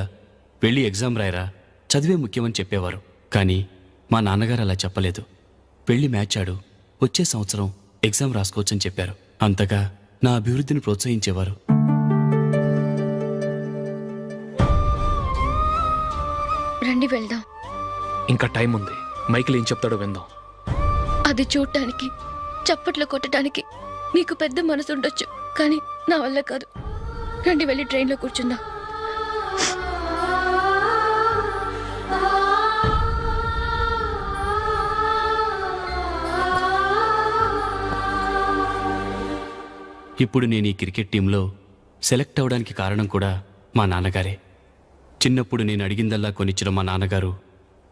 వెళ్ళి ఎగ్జామ్ రాయరా, చదివే ముఖ్యమని చెప్పేవారు. కానీ మా నాన్నగారు అలా చెప్పలేదు. వెళ్ళి మ్యాచ్ ఆడు, వచ్చే సంవత్సరం ఎగ్జామ్ రాసుకోవచ్చని చెప్పారు. అంతగా నా అభివృద్ధిని ప్రోత్సహించేవారు. రండి వెళ్దాం. ఇంకా టైం ఉంది. మైకేల్ ఏం చెప్తాడో విందాం. అది చూడటానికి, చప్పట్లు కొట్టడానికి మీకు పెద్ద మనసు ఉండొచ్చు, కానీ నా వల్ల కాదు. రండి వెళ్ళి ట్రైన్లో కూర్చుందాం. ఇప్పుడు నేను ఈ క్రికెట్ టీంలో సెలెక్ట్ అవడానికి కారణం కూడా మా నాన్నగారే. చిన్నప్పుడు నేను అడిగిందల్లా కొనిచ్చిన మా నాన్నగారు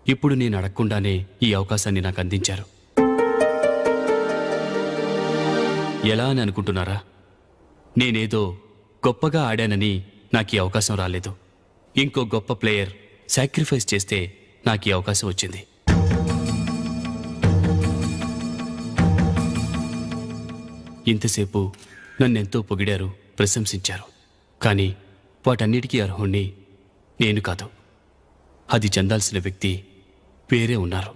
ఇప్పుడు నేను అడగకుండానే ఈ అవకాశాన్ని నాకు అందించారు. ఎలా అని అనుకుంటున్నారా? నేనేదో గొప్పగా ఆడానని నాకు ఈ అవకాశం రాలేదు. ఇంకో గొప్ప ప్లేయర్ సాక్రిఫైస్ చేస్తే నాకు ఈ అవకాశం వచ్చింది. ఇంతసేపు నన్నెంతో పొగిడారు, ప్రశంసించారు. కానీ వాటన్నిటికీ అర్హుణ్ణి నేను కాదు. అది చెందాల్సిన వ్యక్తి వేరే ఉన్నారు.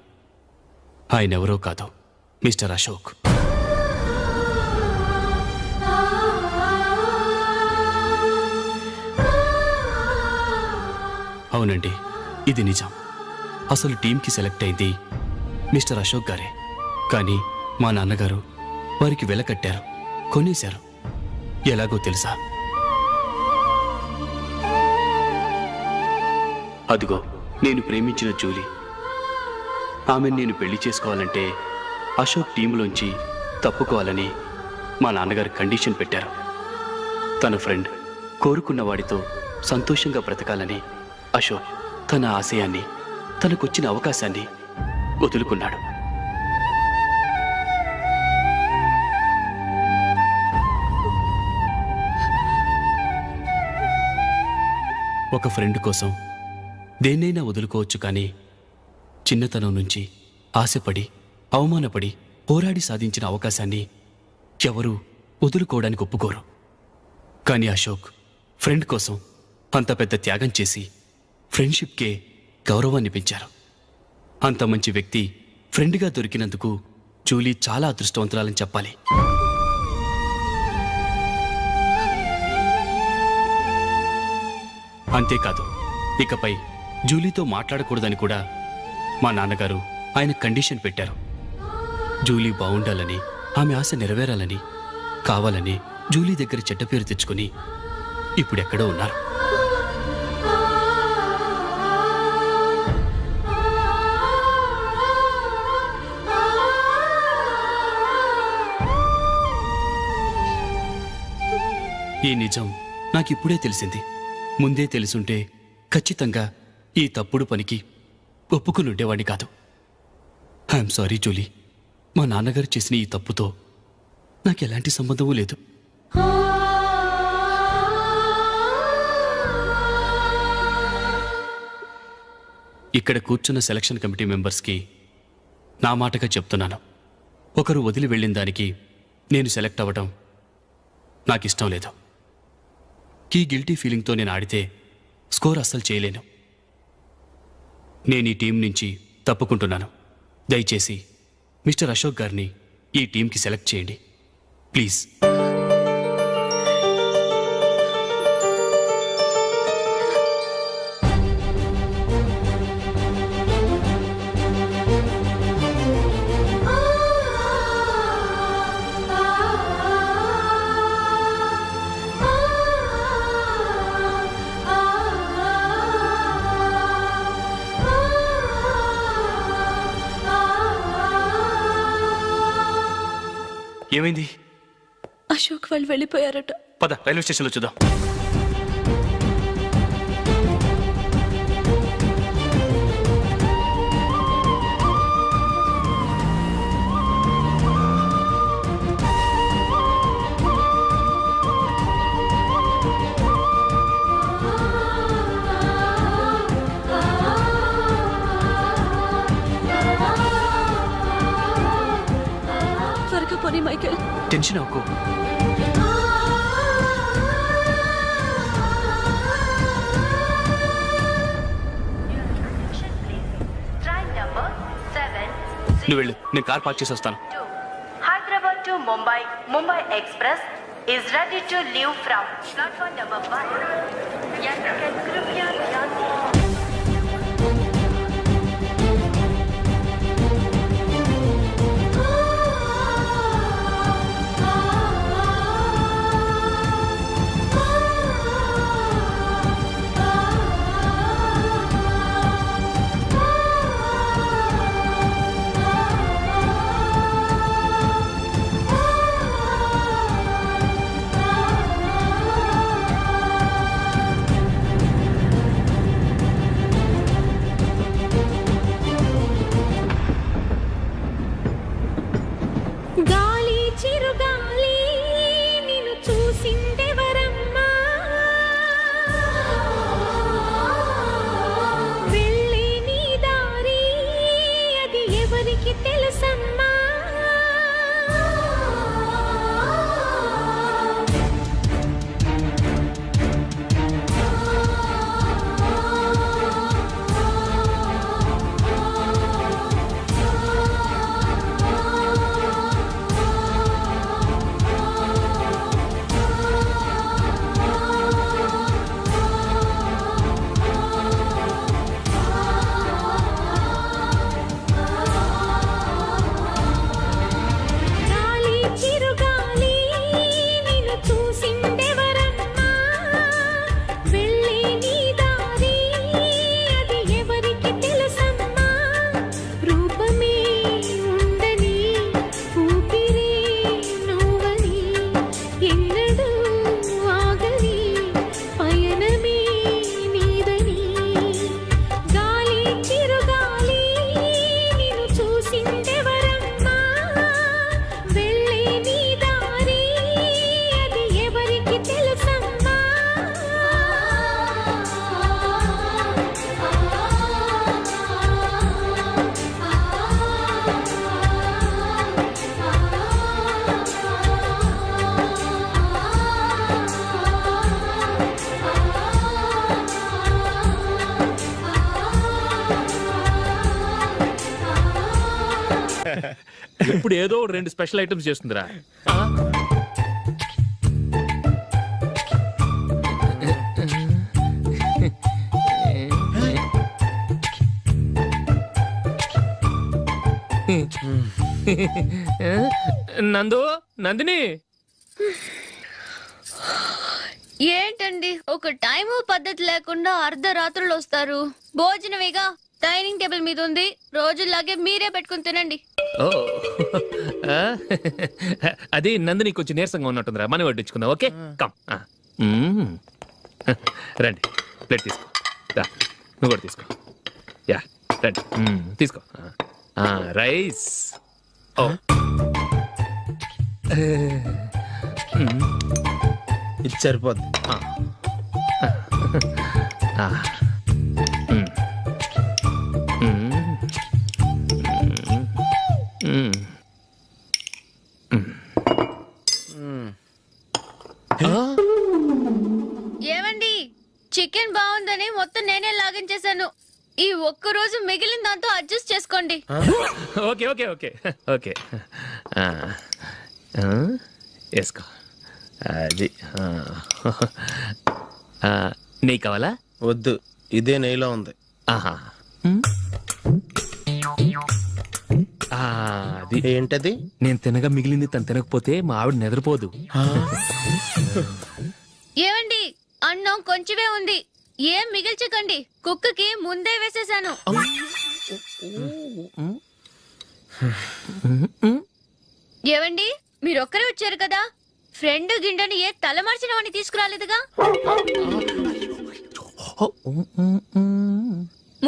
ఆయనెవరో కాదు, మిస్టర్ అశోక్. అవునండి, ఇది నిజం. అసలు టీంకి సెలెక్ట్ అయింది మిస్టర్ అశోక్ గారే. కానీ మా నాన్నగారు వారికి వెల కట్టారు, కొనేశారు. ఎలాగో తెలుసా? అదిగో నేను ప్రేమించిన జూలీ. ఆమెను నేను పెళ్లి చేసుకోవాలంటే అశోక్ టీంలోంచి తప్పుకోవాలని మా నాన్నగారు కండిషన్ పెట్టారు. తన ఫ్రెండ్ కోరుకున్న వాడితో సంతోషంగా బ్రతకాలని అశోక్ తన ఆశయాన్ని, తనకొచ్చిన అవకాశాన్ని వదులుకున్నాడు. ఒక ఫ్రెండ్ కోసం దేన్నైనా వదులుకోవచ్చు, కానీ చిన్నతనం నుంచి ఆశపడి, అవమానపడి, పోరాడి సాధించిన అవకాశాన్ని ఎవరూ వదులుకోవడానికి ఒప్పుకోరు. కానీ అశోక్ ఫ్రెండ్ కోసం అంత పెద్ద త్యాగం చేసి ఫ్రెండ్షిప్కే గౌరవాన్ని పెంచారు. అంత మంచి వ్యక్తి ఫ్రెండ్గా దొరికినందుకు జూలీ చాలా అదృష్టవంతురాలని చెప్పాలి. అంతేకాదు, ఇకపై జూలీతో మాట్లాడకూడదని కూడా మా నాన్నగారు ఆయన కండిషన్ పెట్టారు. జూలీ బాగుండాలని, ఆమె ఆశ నెరవేరాలని, కావాలని జూలీ దగ్గర చెడ్డ పేరు తెచ్చుకుని ఇప్పుడెక్కడో ఉన్నారు. ఈ నిజం నాకిప్పుడే తెలిసింది. ముందే తెలుసుంటే ఖచ్చితంగా ఈ తప్పుడు పనికి ఒప్పుకుని ఉండేవాడిని కాదు. I'm sorry Julie. మా నాన్నగారు చేసిన ఈ తప్పుతో నాకు ఎలాంటి సంబంధమూ లేదు. ఇక్కడ కూర్చున్న సెలక్షన్ కమిటీ మెంబర్స్కి నా మాటగా చెప్తున్నాను. ఒకరు వదిలి వెళ్ళిన దానికి నేను సెలెక్ట్ అవ్వడం నాకు ఇష్టం లేదు. ఈ గిల్టీ ఫీలింగ్తో నేను ఆడితే స్కోర్ అస్సలు చేయలేను. నేను ఈ టీం నుంచి తప్పుకుంటున్నాను. దయచేసి మిస్టర్ అశోక్ గారిని ఈ టీంకి సెలెక్ట్ చేయండి ప్లీజ్. ఏమైంది? అశోక్ వాళ్ళు వెళ్ళిపోయారట. పద రైల్వే స్టేషన్లో చూద్దాం. త్వరగా పోనీ మైకేల్. టెన్షన్ అవ్వకు. నువ్వు వెళ్ళు, నేను కార్ పార్క్ చేసి వస్తాను. Hyderabad to Mumbai Mumbai express is ready to leave from platform number 1. यात्रियों कृपया ध्यान दें. గాలి చిరుగాలి నిన్ను చూసిందెవరమ్మా, వెళ్ళే నీ దారి అది ఎవరికి తెలుసమ్మా. గాలి చిరుగాలి నిన్ను చూసిందెవరమ్మా, వెళ్ళే నీ దారి అది ఎవరికి తెలుసమ్మా. రూపమే ఉండని ఊపిరే నువ్వని ఎన్నడూ ఆగని పయనమే నీదని. గాలి చిరుగాలి నిన్ను చూసిందెవరమ్మా, వెళ్ళే నీ దారి అది ఎవరికి తెలుసమ్మా. ఇప్పుడు ఏదో 2 స్పెషల్ ఐటమ్స్ చేస్తుందిరా. నందు, నందిని, ఏంటండి ఒక టైము పద్ధతి లేకుండా అర్ధరాత్రులు వస్తారు. భోజనమేగా డైనింగ్ టేబుల్ మీద ఉంది, రోజుల్లాగే మీరే పెట్టుకుని తినండి. ఓ అది నందిని కొంచెం నీరసంగా ఉన్నట్టుందిరా, మనీ వడ్డించుకుందాం. Okay come. రండి, ప్లేట్ తీసుకో. రా, నువ్వు కూడా తీసుకో. యా రండి, తీసుకో. రైస్. ఓ ఇది సరిపోద్ది. చికెన్ బాగుందని మొత్తం నేనే లాగించేశాను. ఈ ఒక్క రోజు మిగిలిన దాంతో అడ్జస్ట్ చేసుకోండి. ఓకే ఓకే ఓకే ఓకే వేసుకో. అది నెయ్యి కావాలా? వద్దు, ఇదే నెయ్యిలో ఉంది. ఆహా. అది ఏంటది? నేను తినగా మిగిలింది తను తినకపోతే మా ఆవిడ నిద్రపోదు. ఏమండి, అన్నం కొంచెమే ఉంది, ఏం మిగిల్చకండి. కుక్కకి ముందే వేసేసాను. ఏవండి, మీరొక్కరే వచ్చారు కదా, ఫ్రెండ్ గిండెని ఏ తలమార్చిన వాడిని తీసుకురాలేదుగా.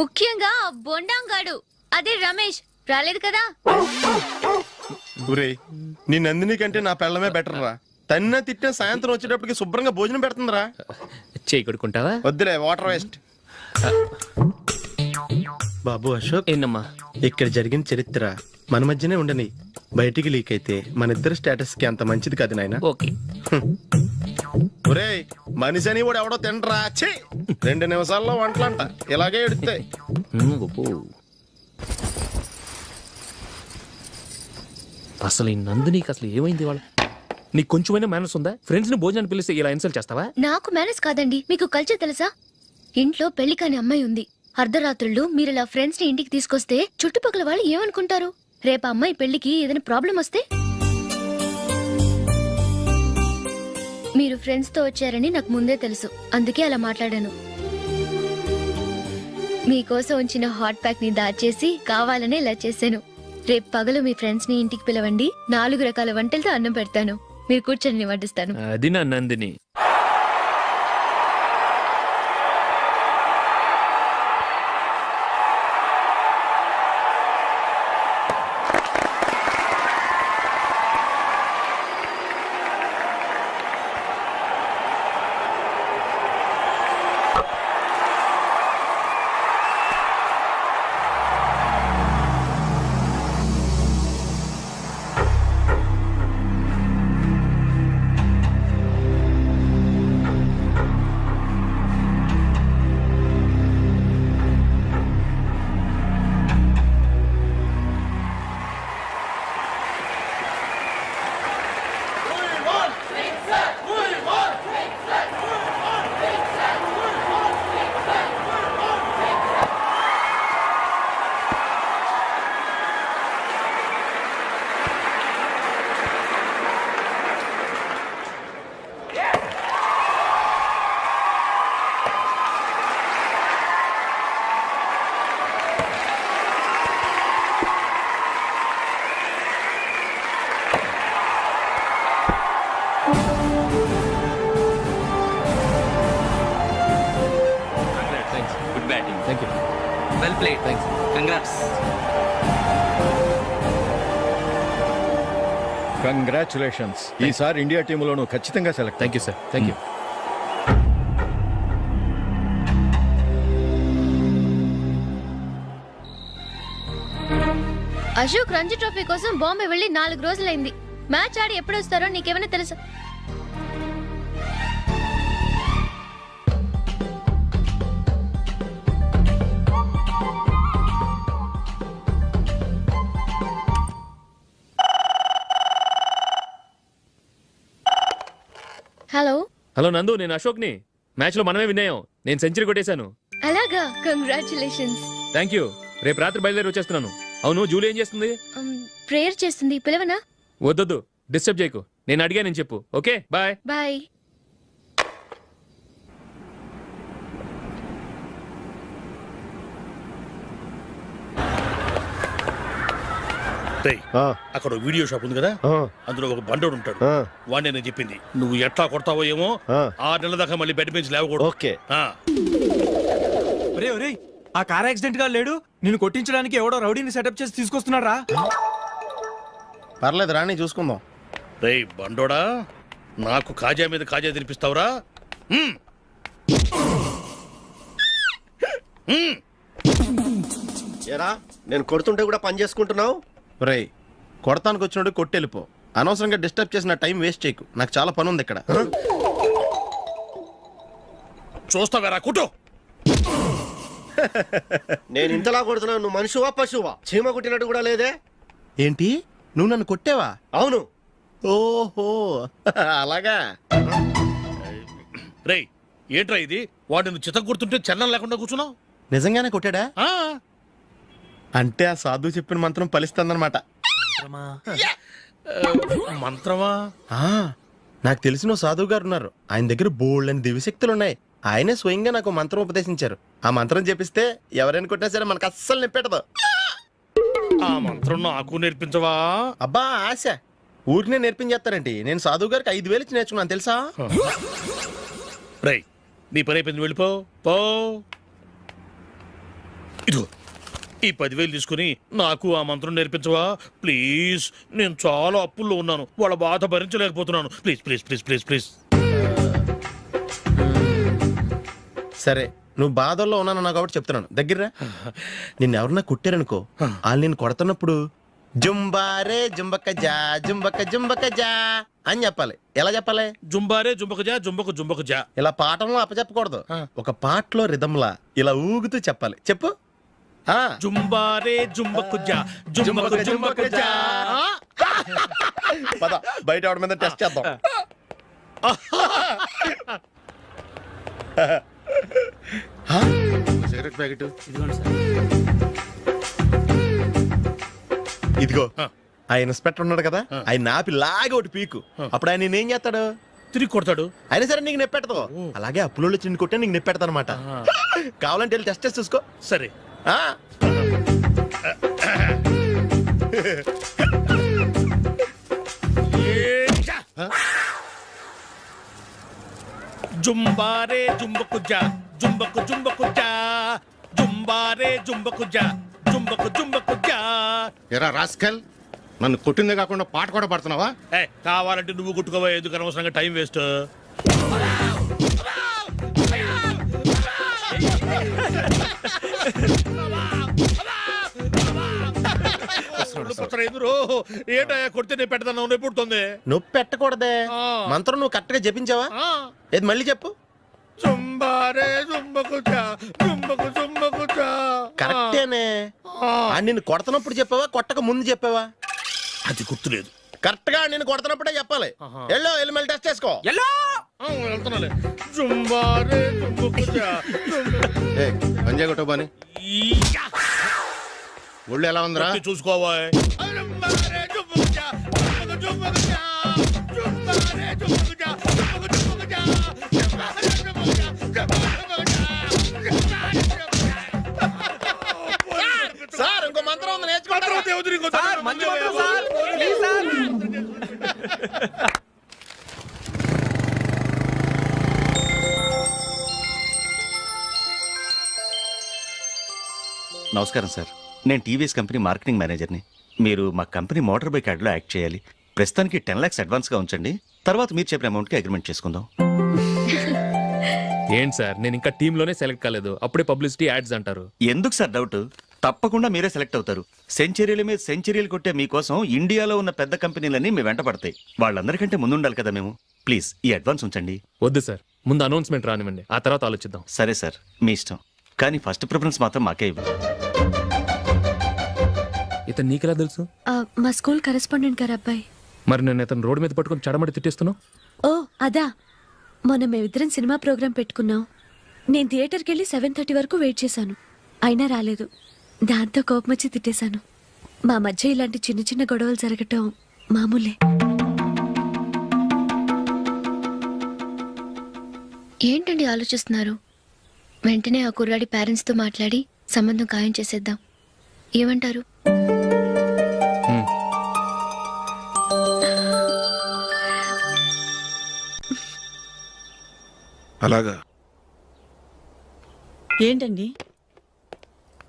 ముఖ్యంగా ఆ బొండాంగాడు, అదే రమేష్, రాలేదు కదా. ఊరే, నీ నందిని కంటే నా పెళ్ళమే బెటర్ రా. తన్న తిట్టిన సాయంత్రం వచ్చేటప్పటికి శుభ్రంగా భోజనం పెడుతుందిరా. చేయి కొడుకుంటావా? వద్దులే, వాటర్ వేస్ట్. బాబు అశోక్, ఏంటమ్మా ఇక్కడ జరిగిన చరిత్ర మన మధ్యనే ఉండని, బయటికి లీక్ అయితే మన ఇద్దరు స్టేటస్ కి అంత మంచిది కాదు నాయన. ఓకే. ఒరే, మనిషి అని కూడా ఎవడో తినరా. 2 నిమిషాల్లో వంటలంట, ఇలాగే ఎడుతాయి. అసలు ఈ నందినికి అసలు ఏమైంది? వాళ్ళ నీకు కొంచెమైనా మేనర్స్ ఉందా? ఫ్రెండ్స్ ని భోజనాన్ని పిలిస్తే ఇలా ఇన్సల్ట్ చేస్తావా? నాకు మేనేజ్ కాదండి, మీకు కల్చర్ తెలుసా? ఇంట్లో పెళ్లి కాని అమ్మాయి ఉంది. అర్ధరాత్రుళ్ళు మీరు ఇలా ఫ్రెండ్స్ ని ఇంటికి తీసుకొస్తే చుట్టుపక్కల వాళ్ళు ఏమనుకుంటారు? రేపు అమ్మాయి పెళ్లికి ఏదైనా ప్రాబ్లం వస్తే? మీరు ఫ్రెండ్స్ తో వచ్చారని నాకు ముందే తెలుసు, అందుకే అలా మాట్లాడాను. మీకోసం ఉంచిన హాట్ ప్యాక్ ని దాచేసి కావాలనే ఇలా చేశాను. రేపు పగలు మీ ఫ్రెండ్స్ ని ఇంటికి పిలవండి, 4 రకాల వంటలతో అన్నం పెడతాను. మీరు కూర్చొని వడ్డిస్తాను. అది నా Nandini. Good batting. Thank you. Well played. Thanks. Congrats. Congratulations. ఈసారి ఇండియా టీంలోనూ ఖచ్చితంగా select. Thank you sir. Thank you. Ashok Ranji trophy కోసం బాంబే వెళ్ళి 4 రోజులైంది. మ్యాచ్ ఆడి ఎప్పుడు వస్తారో నీకేమైనా తెలుసా? హలో. హలో నందు, నేను అశోక్ని. మ్యాచ్ లో మనమే విన్ అయ్యాం. నేను సెంచరీ కొట్టేశాను. అలాగా, కంగ్రాచులేషన్స్. Thank you. రేపు రాత్రి బయలుదేరి వచ్చేస్తున్నాను. అవును, జూలీ ఏం చేస్తుంది? ప్రేయర్ చేస్తుంది, పిలవనా? వద్దొద్దు, డిస్టర్బ్ చేయకు. నేను అడిగానని చెప్పు. Okay, bye. బాయ్. అక్కడ వీడియో షాప్ ఉంది కదా, అందులో ఒక బండోడు ఉంటాడు. వాడిని నేను చెప్పింది, నువ్వు ఎట్లా కొడతావో ఏమో, 6 నెలల దాకా మళ్ళీ బెడ్ బెంచ్ లేవకూడదు. ఓకే. ఒరే ఒరే, ఆ కార్ యాక్సిడెంట్ గా లేడు, నిన్ను కొట్టించడానికి ఎవడో రౌడీని సెటప్ చేసి తీసుకొస్తున్నాడు రా. పర్లేదు రాని, చూసుకుందాం. రేయ్ బండోడా, నాకు కాజా మీద కాజా తినిపిస్తావురా? ఏరా, నేను కొడుతుంటే కూడా పని చేసుకుంటున్నావు? రేయ్, కొడతానికి వచ్చినట్టు కొట్టెళ్ళిపో. అనవసరంగా డిస్టర్బ్ చేసిన టైం వేస్ట్ చేయకు. నాకు చాలా పని ఉంది ఇక్కడ. చూస్తావేరా కుట్టు. నేను ఇంతలా కొడుతున్నాను, నువ్వు మనిషివా పశువా? చీమ కుట్టినట్టు కూడా లేదే. ఏంటి, నువ్వు నన్ను కొట్టావా? అవును. ఓహో అలాగా. రేయ్ ఏంట్రా ఇది? వాడు నువ్వు చిత్త గుర్తుంటే చలనం లేకుండా కూర్చున్నావు. నిజంగానే కొట్టాడా? అంటే ఆ సాధువు చెప్పిన మంత్రం ఫలిస్తుందన్నమాట. మంత్రమా? నాకు తెలిసిన ఓ సాధువు గారు ఉన్నారు. ఆయన దగ్గర బోల్డ్ అని దివ్యశక్తులు ఉన్నాయి. ఆయనే స్వయంగా నాకు మంత్రం ఉపదేశించారు. ఆ మంత్రం చెప్పిస్తే ఎవరైనా కొట్టినా సరే మనకు అస్సలు నిప్పెట్టదు. ఆ మంత్రం నాకు నేర్పించవా? అబ్బా ఆశ, ఊరినే నేర్పించేస్తారండి. నేను సాధువు గారికి 5,000 ఇచ్చి నేర్చుకున్నాను తెలుసా? రేయ్ నీ పని అయిపోయింది, వెళ్ళిపో పో. ఇదిగో ఈ 10,000 తీసుకుని నాకు ఆ మంత్రం నేర్పించవా ప్లీజ్? నేను చాలా అప్పుల్లో ఉన్నాను, వాళ్ళ బాధ భరించలేకపోతున్నాను. Please please please please please. సరే, నువ్వు బాధల్లో ఉన్నాను నాకు కాబట్టి చెప్తున్నాను. దగ్గర నిన్ను ఎవరన్నా కుట్టారనుకో, వాళ్ళు నేను కొడుతున్నప్పుడు జుంబారే జుంబక జా జుంబక జుంబక జా అని చెప్పాలి. ఎలా చెప్పాలి? జుంబారే జుంబక జా జుంబకు జుంబకు జా. ఇలా పాఠంలో అప్పచెప్పకూడదు, ఒక పాటలో రిధంలా ఇలా ఊగుతూ చెప్పాలి. చెప్పు. జుంబారే జుంబకు జా జుంబకు జుంబకు జా. పద బయట ఆవిడ మీద టెస్ట్ చేద్దాం. సిగరెట్ ప్యాకెట్ ఇదిగో. ఆ ఇన్స్పెక్టర్ ఉన్నాడు కదా, ఆయన నాపి లాగే ఒకటి పీకు. అప్పుడు ఆయన నేనేం చేస్తాడు? తిరిగి కొడతాడు. అయినా సరే నీకు నెప్పెడతావు. అలాగే అప్పులో చిన్న కొట్టే నీకు నెప్పెడతా అనమాట. కావాలంటే వెళ్ళి టెస్ట్ చేసి చూసుకో. సరే. జుంబారే జుంబకు జా జుంబకు జుంబకు జా జుంబారే జుంబకు జా జుంబకు జుంబకు జా. ఎరా రాస్కల్, నన్ను కొట్టిందే కాకుండా పాట కూడా పడుతున్నావా? కావాలంటే నువ్వు కుట్టుకోవా, ఎందుకు అనవసరంగా టైం వేస్ట్. ఏంటయ్యా కొడితే నేను పెడతాను, నొప్పి పుడుతుంది. నొప్పి పెట్టకూడదే. మంత్రం నువ్వు కరెక్ట్ గా జపించావా? ఏది మళ్ళీ చెప్పు. కరెక్టేనే. నిన్ను కొడుతున్నప్పుడు చెప్పావా, కొట్టక ముందు చెప్పావా? అది గుర్తులేదు. కరెక్ట్ గా నేను కొడుతున్నప్పుడే చెప్పాలి. వెళ్ళి మళ్ళీ టెస్ట్ చేసుకో. వెళ్తున్నాలే. జుంబారే జుంబకు జా. పంజాయ్ కొట్టబాని ఒళ్ళు ఎలా ఉందిరా చూసుకోవా. సార్ ఇంకో మంత్రం ఉంది, నేర్చుకుంటారు. నమస్కారం సార్, నేను టీవీఎస్ కంపెనీ మార్కెటింగ్ మేనేజర్ని. మీరు మా కంపెనీ మోటార్ బైక్ యాడ్లో యాక్ట్ చేయాలి. ప్రస్తుతానికి 10 lakhs అడ్వాన్స్గా ఉంచండి, తర్వాత మీరు చెప్పిన అమౌంట్కి అగ్రిమెంట్ చేసుకుందాం. ఏంటి సార్, నేను ఇంకా టీంలోనే సెలెక్ట్ కాలేదు, అప్పుడే పబ్లిసిటీ యాడ్స్ అంటారు. ఎందుకు సార్ డౌట్? తప్పకుండా మీరే సెలెక్ట్ అవుతారు. సెంచరీల మీద సెంచరీలు కొట్టే మీకోసం ఇండియాలో ఉన్న పెద్ద కంపెనీలన్నీ మీ వెంట పడతాయి. వాళ్ళందరికంటే ముందుండాలి కదా మేము. ప్లీజ్ ఈ అడ్వాన్స్ ఉంచండి. వద్దు సార్, ముందు అనౌన్స్మెంట్ రానివ్వండి, ఆ తర్వాత ఆలోచిద్దాం. సరే సార్, మీ ఇష్టం, కానీ ఫస్ట్ ప్రిఫరెన్స్ మాత్రం మాకే ఇవ్వండి. ఇతను నీకెలా తెలుసు? మా స్కూల్ కరెస్పాండెంట్ గారు అబ్బాయి. మరి నేను ఇతను రోడ్డు మీద పట్టుకుని చడమడి తిట్టేస్తున్నావు. ఓ అదా, మొన్న మేమిద్దరం సినిమా ప్రోగ్రాం పెట్టుకున్నాం. నేను థియేటర్కి వెళ్ళి 7:30 వరకు వెయిట్ చేశాను, అయినా రాలేదు. దాంతో కోపం వచ్చి తిట్టేశాను. మా మధ్య ఇలాంటి చిన్న చిన్న గొడవలు జరగటం మామూలే. ఏంటండి ఆలోచిస్తున్నారు? వెంటనే ఆ కుర్రాడి పేరెంట్స్తో మాట్లాడి సంబంధం ఖాయం చేసేద్దాం. ఏమంటారు? అలాగా. ఏంటండి?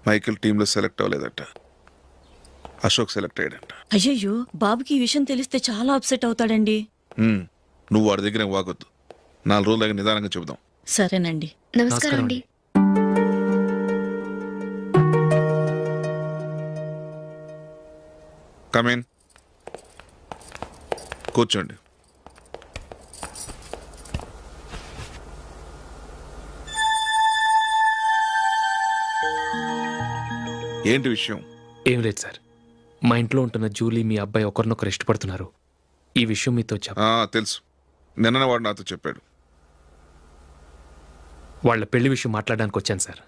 మైకేల్ టీంలో సెలెక్ట్ అవ్వలేదట, అశోక్ సెలెక్ట్ అయ్యాడంట. అయ్యయ్యో, బాబుకి ఈ విషయం తెలిస్తే చాలా అప్సెట్ అవుతాడండి. నువ్వు వాడి దగ్గర వాగొద్దు, 4 రోజులకి నిదానంగా చెబుదాం. సరేనండి. నమస్కారం అండి. కమేన్, కూర్చోండి. ఏంటి విషయం? ఏం లేదు సార్, మా ఇంట్లో ఉంటున్న జూలీ మీ అబ్బాయి ఒకరినొకరు ఇష్టపడుతున్నారు. ఈ విషయం మీతో తెలుసు, నిన్ననే వాడు నాతో చెప్పాడు. వాళ్ళ పెళ్లి విషయం మాట్లాడడానికి వచ్చాను సార్.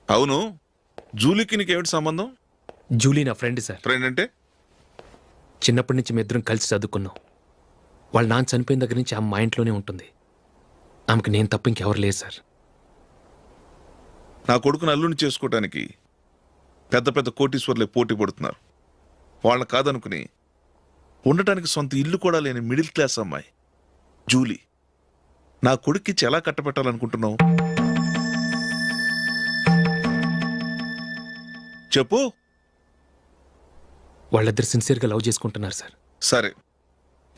అవును, జూలీకి నీకేమిటి సంబంధం? జూలీ నా ఫ్రెండ్ సార్. ఫ్రెండ్ అంటే? చిన్నప్పటి నుంచి మీ ఇద్దరం కలిసి చదువుకున్నాం. వాళ్ళ నాన్న చనిపోయిన దగ్గర నుంచి ఆమె మా ఇంట్లోనే ఉంటుంది. ఆమెకు నేను తప్ప ఇంకెవరు లేదు సార్. నా కొడుకుని అల్లుని చేసుకోవటానికి పెద్ద పెద్ద కోటీశ్వర్లే పోటీ పడుతున్నారు. వాళ్ళని కాదనుకుని ఉండటానికి సొంత ఇల్లు కూడా లేని మిడిల్ క్లాస్ అమ్మాయి జూలీ నా కొడుక్కిచ్చి ఎలా కట్టబెట్టాలనుకుంటున్నావు? చెప్పు. వాళ్ళిద్దరు సిన్సియర్గా లవ్ చేసుకుంటున్నారు సార్. సరే,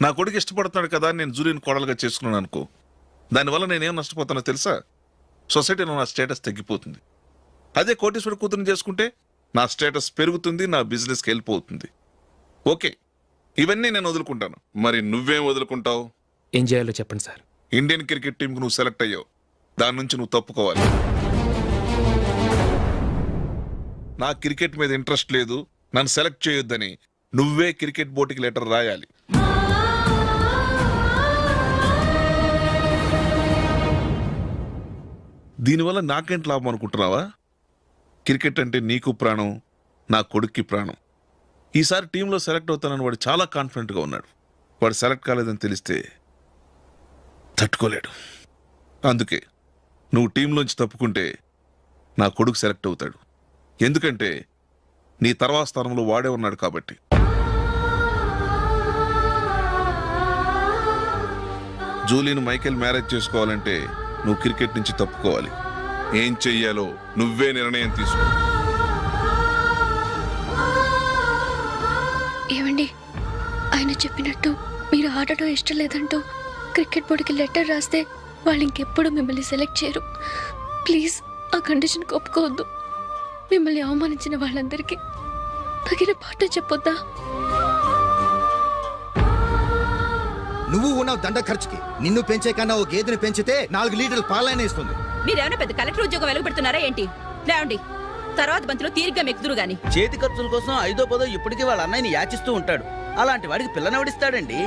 నా కొడుకు ఇష్టపడుతున్నాడు కదా అని నేను జూలీని కోడలుగా చేసుకున్నాను అనుకో. దానివల్ల నేనేం నష్టపోతానో తెలుసా? సొసైటీలో నా స్టేటస్ తగ్గిపోతుంది. అదే కోటీశ్వరుడు కూతురుని చేసుకుంటే నా స్టేటస్ పెరుగుతుంది, నా బిజినెస్కి హెల్ప్ అవుతుంది. ఓకే, ఇవన్నీ నేను వదులుకుంటాను. మరి నువ్వేం వదులుకుంటావు? ఏం చేయాలో చెప్పండి సార్. ఇండియన్ క్రికెట్ టీంకి నువ్వు సెలెక్ట్ అయ్యావు, దాని నుంచి నువ్వు తప్పుకోవాలి. నా క్రికెట్ మీద ఇంట్రెస్ట్ లేదు, నన్ను సెలెక్ట్ చేయొద్దని నువ్వే క్రికెట్ బోర్డుకి లెటర్ రాయాలి. దీనివల్ల నాకేంటి లాభం అనుకుంటున్నావా? క్రికెట్ అంటే నీకు ప్రాణం, నా కొడుక్కి ప్రాణం. ఈసారి టీంలో సెలెక్ట్ అవుతానని వాడు చాలా కాన్ఫిడెంట్గా ఉన్నాడు. వాడు సెలెక్ట్ కాలేదని తెలిస్తే తట్టుకోలేడు. అందుకే నువ్వు టీంలోంచి తప్పుకుంటే నా కొడుకు సెలెక్ట్ అవుతాడు. ఎందుకంటే నీ తర్వాత స్థానంలో వాడే ఉన్నాడు కాబట్టి. జూలీని మైకేల్ మ్యారేజ్ చేసుకోవాలంటే నువ్వు క్రికెట్ నుంచి తప్పుకోవాలి. ఏం చెయ్యాలో నువ్వే నిర్ణయం తీసుకో. ఏమండి, ఆయన చెప్పినట్టు మీరు ఆడటం ఇష్టం లేదంటూ క్రికెట్ బోర్డుకి లెటర్ రాస్తే వాళ్ళు ఇంకెప్పుడు మిమ్మల్ని సెలెక్ట్ చేయరు. ప్లీజ్ ఆ కండిషన్కి ఒప్పుకోవద్దు. మిమ్మల్ని అవమానించిన వాళ్ళందరికీ తగిన పాట చెప్పొద్దా? నువ్వు ఉన్నావు దండ ఖర్చుకి. నిన్ను పెంచే కన్నా ఓ గేదెని పెంచితే 4 లీటర్లు పాలైన ఇస్తుంది. మీరేమైనా పెద్ద కలెక్టర్ ఉద్యోగం వెలుగుపెడుతున్నారా ఏంటి? లేవండి, తర్వాత బంతిలో తీరిగ్గా మెక్కుదురు గాని. చేతి ఖర్చుల కోసం 5ో 10ో ఇప్పటికీ వాళ్ళ అన్నయ్యని యాచిస్తూ ఉంటాడు. అలాంటి వాడికి పిల్లనెవడిస్తాడండి?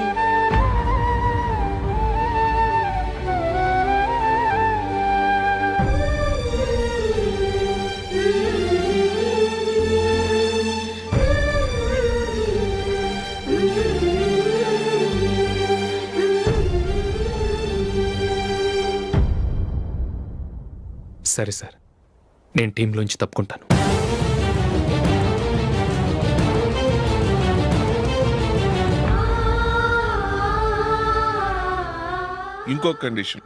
సరే సార్, నేను టీంలోంచి తప్పుకుంటాను. ఇంకో కండిషన్,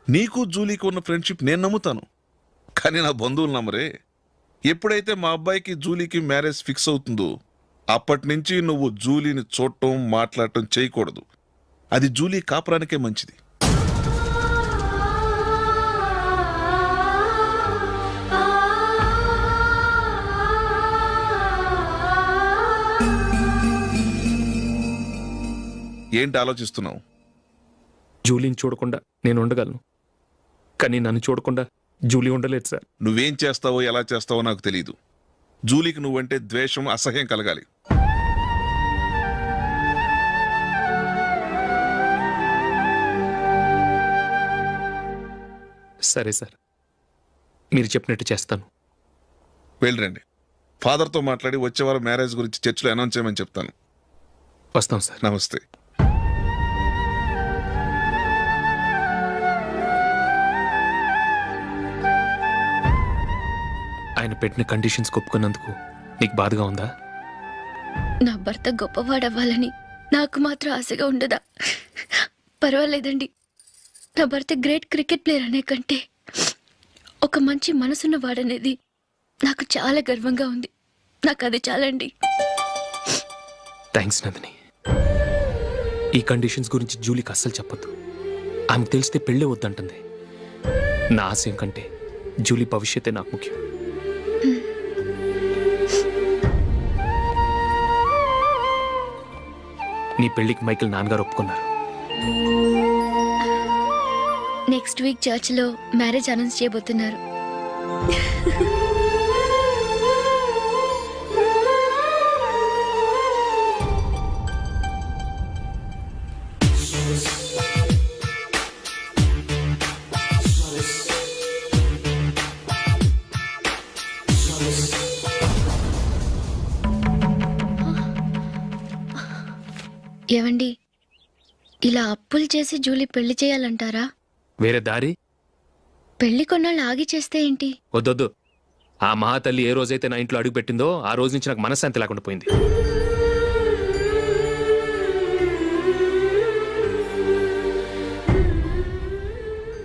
నీకు జూలీకి ఉన్న ఫ్రెండ్షిప్ నేను నమ్ముతాను, కానీ నా బంధువులు నమ్మరే. ఎప్పుడైతే మా అబ్బాయికి జూలీకి మ్యారేజ్ ఫిక్స్ అవుతుందో అప్పటి నుంచి నువ్వు జూలీని చూడటం మాట్లాడటం చేయకూడదు. అది జూలీ కాపురానికే మంచిది. ఏంటి ఆలోచిస్తున్నావు? జూలీని చూడకుండా నేను ఉండగలను, కానీ నన్ను చూడకుండా జూలీ ఉండలేదు సార్. నువ్వేం చేస్తావో ఎలా చేస్తావో నాకు తెలియదు. జూలీకి నువ్వంటే ద్వేషం, అసహ్యం కలగాలి. సరే సార్, మీరు చెప్పినట్టు చేస్తాను. వెళ్ళండి, ఫాదర్తో మాట్లాడి వచ్చే వారం మ్యారేజ్ గురించి చర్చిలో అనౌన్స్ చేయమని చెప్తాను. వస్తాం సార్. నమస్తే. ఆయన పెట్టిన కండిషన్స్ ఒప్పుకున్నందుకు నీకు బాధగా ఉందా? నా భర్త గొప్పవాడవ్వాలని నాకు మాత్రం ఆశగా ఉండదా? పర్వాలేదండి, నా భర్త గ్రేట్ క్రికెట్ ప్లేయర్ అనే కంటే ఒక మంచి మనసున్న వాడనేది నాకు చాలా గర్వంగా ఉంది. నాకు అది చాలండి. థ్యాంక్స్ నందిని. ఈ కండిషన్స్ గురించి జూలీకి అస్సలు చెప్పొద్దు. ఆమెకు తెలిస్తే పెళ్ళే వద్దంటుంది. నా ఆశయం కంటే జూలీ భవిష్యత్తే నాకు ముఖ్యం. నీ పెళ్లికి మైకేల్ నాన్నగారు ఒప్పుకున్నారు. నెక్స్ట్ వీక్ చర్చ్లో మ్యారేజ్ అనౌన్స్ చేయబోతున్నారు. ఏవండి, ఇలా అప్పులు చేసి జూలీ పెళ్లి చేయాలంటారా? వేరే దారి పెళ్లి కొన్నాళ్ళు ఆగి చేస్తే ఏంటి? వద్దొద్దు. ఆ మహాతల్లి ఏ రోజైతే నా ఇంట్లో అడుగు పెట్టిందో ఆ రోజు నుంచి నాకు మనశ్శాంతి లేకుండా పోయింది.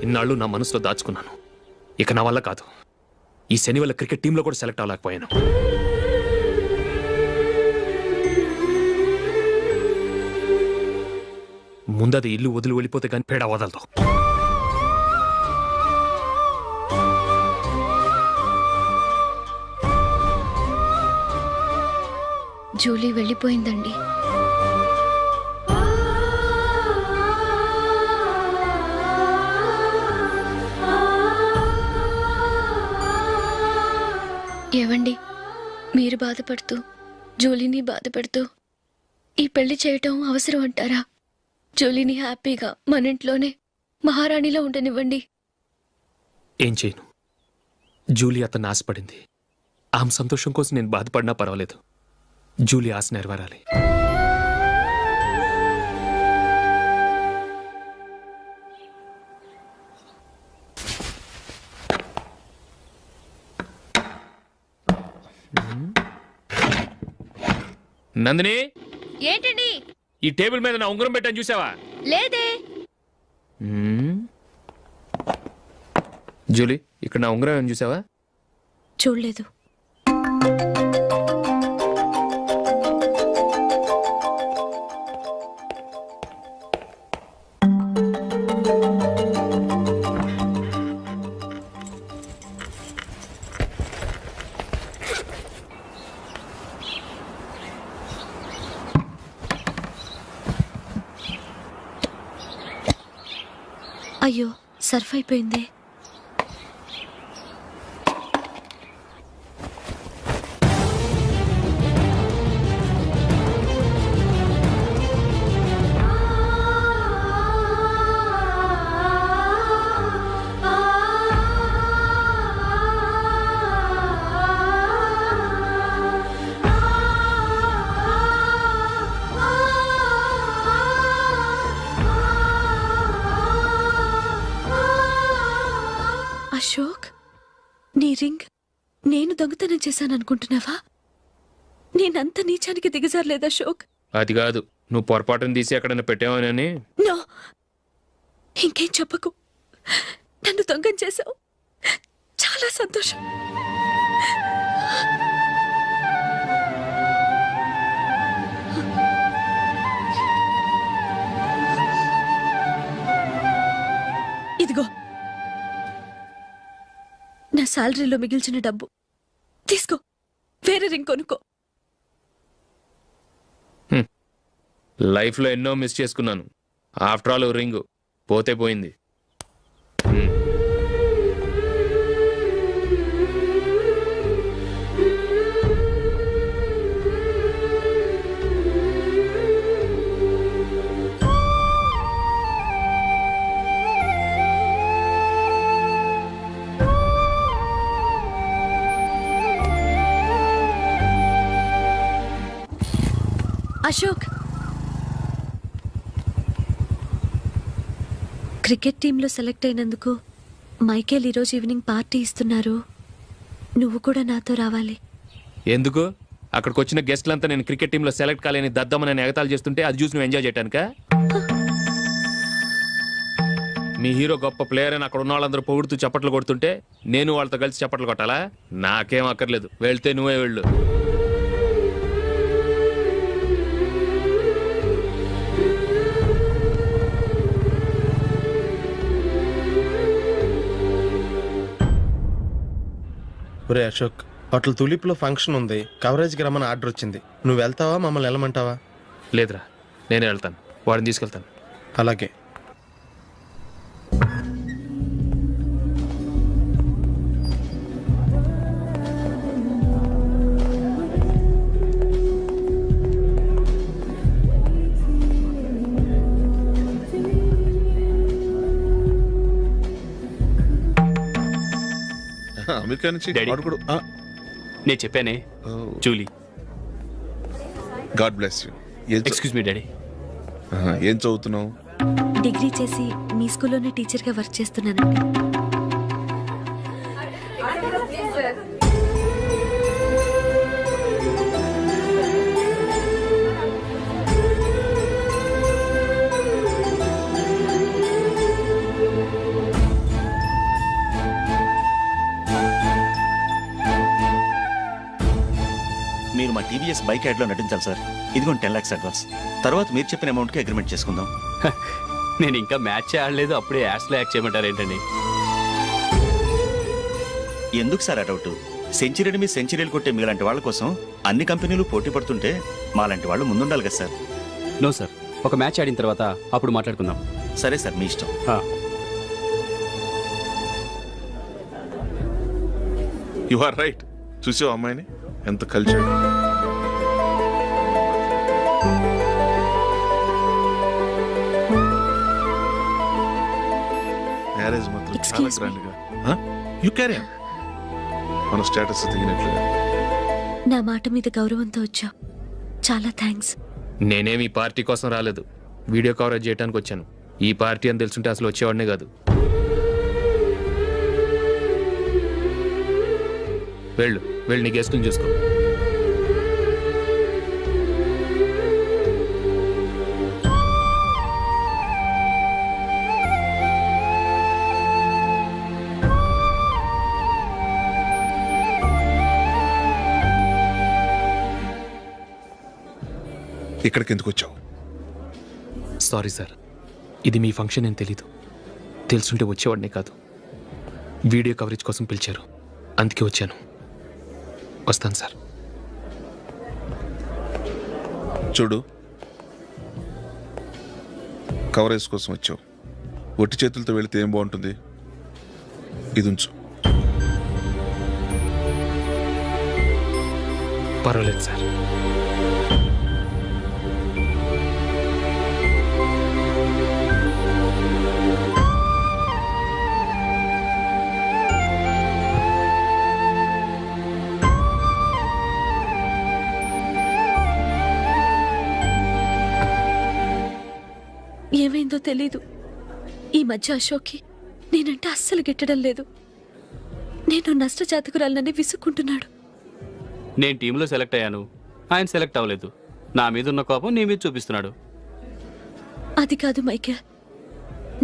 ఇన్నాళ్ళు నా మనసులో దాచుకున్నాను. ఇక నా వల్ల కాదు. ఈ శని వల్ల క్రికెట్ టీంలో కూడా సెలెక్ట్ అవ్వలేకపోయాను. ముందది ఇల్లు వదిలి వెళ్ళిపోతే కానీ పేడ వదలదు. జూలీ వెళ్ళిపోయిందండి. ఏవండి, మీరు బాధపడుతూ జూలీని బాధపడుతూ ఈ పెళ్లి చేయటం అవసరం అంటారా? జూలీని హ్యాపీగా మన ఇంట్లోనే మహారాణిలో ఉండనివ్వండి. ఏం చేయను? జూలీ అతన్ని ఆశపడింది. ఆమె సంతోషం కోసం నేను బాధపడినా పర్వాలేదు. జూలీ ఆశ నెరవేరాలి. నందిని, ఏంటండి? ఈ టేబుల్ మీద నా ఉంగరం పెట్టాను చూసావా? లేదే. జూలీ, ఇక్కడ నా ఉంగరం ఏమని చూసావా? చూడలేదు. అయ్యో, సర్ఫ్ అయిపోయింది. అశోక్, నీ రింగ్ నేను దొంగతనం చేశాననుకుంటున్నావా? నేనంత నీచానికి దిగజారలేదు అశోక్. అది కాదు, నువ్వు పొరపాటును తీసి ఎక్కడైనా పెట్టావని. నో, ఇంకేం చెప్పకు. నన్ను దొంగం చేశావు. చాలా సంతోషం. ఇదిగో నా శాలరీలో మిగిల్చిన డబ్బు తీసుకో. వేరే రింగ్ కొనుక్కో. లైఫ్లో ఎన్నో మిస్ చేసుకున్నాను. ఆఫ్టర్ ఆల్ రింగ్ పోతే పోయింది. అశోక్, క్రికెట్ టీంలో సెలెక్ట్ అయినందుకు మైకేల్ ఈరోజు ఈవినింగ్ పార్టీ ఇస్తున్నారు. నువ్వు కూడా నాతో రావాలి. ఎందుకు? అక్కడికి వచ్చిన గెస్ట్లంతా నేను క్రికెట్ టీంలో సెలెక్ట్ కాలేని దద్దమని ఎగతాలు చేస్తుంటే అది చూసి నువ్వు ఎంజాయ్ చేయటానికా? మీ హీరో గొప్ప ప్లేయర్ అని అక్కడ ఉన్న వాళ్ళందరూ పొగుడుతూ చప్పట్లు కొడుతుంటే నేను వాళ్ళతో కలిసి చప్పట్లు కొట్టాలా? నాకేం అక్కర్లేదు. వెళ్తే నువ్వే వెళ్ళు. ఒరే అశోక్, హోటల్ తులిప్లో ఫంక్షన్ ఉంది. కవరేజ్కి రమ్మని ఆర్డర్ వచ్చింది. నువ్వు వెళ్తావా, మమ్మల్ని వెళ్ళమంటావా? లేదురా, నేనే వెళ్తాను. వాడిని తీసుకెళ్తాను. అలాగే. అమెరికా నుంచి డాడీ. వాడు కూడా నేను చెప్పానే Julie. God bless you. Excuse me daddy. ఏం చదువుతున్నావు? డిగ్రీ చేసి మీ స్కూల్లోనే టీచర్గా వర్క్ చేస్తున్నానండి. మీరు మా టీవీఎస్ బైక్ యాడ్లో నటించాలి సార్. ఇదిగోండి 10 lakhs అడ్వాన్స్. తర్వాత మీరు చెప్పిన అమౌంట్కి అగ్రిమెంట్ చేసుకుందాం. నేను ఇంకా మ్యాచ్ ఆడలేదు, అప్పుడే యాడ్స్లో యాక్ట్ చేయమంటారు ఏంటండి? ఎందుకు సార్ ఆ డౌట్? సెంచరీని మీ సెంచరీలు కొట్టే మీలాంటి వాళ్ళ కోసం అన్ని కంపెనీలు పోటీ పడుతుంటే మాలాంటి వాళ్ళు ముందుండాలి కదా సార్. నో సార్, ఒక మ్యాచ్ ఆడిన తర్వాత అప్పుడు మాట్లాడుకుందాం. సరే సార్, మీ ఇష్టం. You are right. చూసావు అమ్మాయిని ఎంత కల్చర్. మ్యారేజ్ మాత్రం చాలా Excuse me. గ్రాండ్ గా. You carry on. మన స్టేటస్ దిగినట్లుగా. నా మాట మీద గౌరవంతో వచ్చావు, చాలా థ్యాంక్స్. నేనేమి ఈ పార్టీ కోసం రాలేదు, వీడియో కవరేజ్ చేయడానికి వచ్చాను. ఈ పార్టీ అని తెలుసుంటే అసలు వచ్చేవాడినే కాదు. వెళ్ళు వెళ్ళు, నీ గెస్ట్ని చూసుకో. ఇక్కడికి ఎందుకు వచ్చావు? సారీ సార్, ఇది మీ ఫంక్షన్ అని తెలీదు. తెలుసుంటే వచ్చేవాడినే కాదు. వీడియో కవరేజ్ కోసం పిలిచారు, అందుకే వచ్చాను. వస్తాను సార్. చూడు, కవరేజ్ కోసం వచ్చావు. ఒట్టి చేతులతో వెళితే ఏం బాగుంటుంది? ఇది ఉంచు. పర్వాలేదు సార్. ఏమైందో తెలీదు, ఈ మధ్య అశోక్కి నేనంటే అస్సలు గిట్టడం లేదు. నేను నష్టజాతకురాలనని విసుక్కుంటున్నాడు. నేను టీంలో సెలెక్ట్ అయ్యాను, ఆయన సెలెక్ట్ అవ్వలేదు. నా మీద ఉన్న కోపం నీ మీద చూపిస్తున్నాడు. అది కాదు మైకేల్,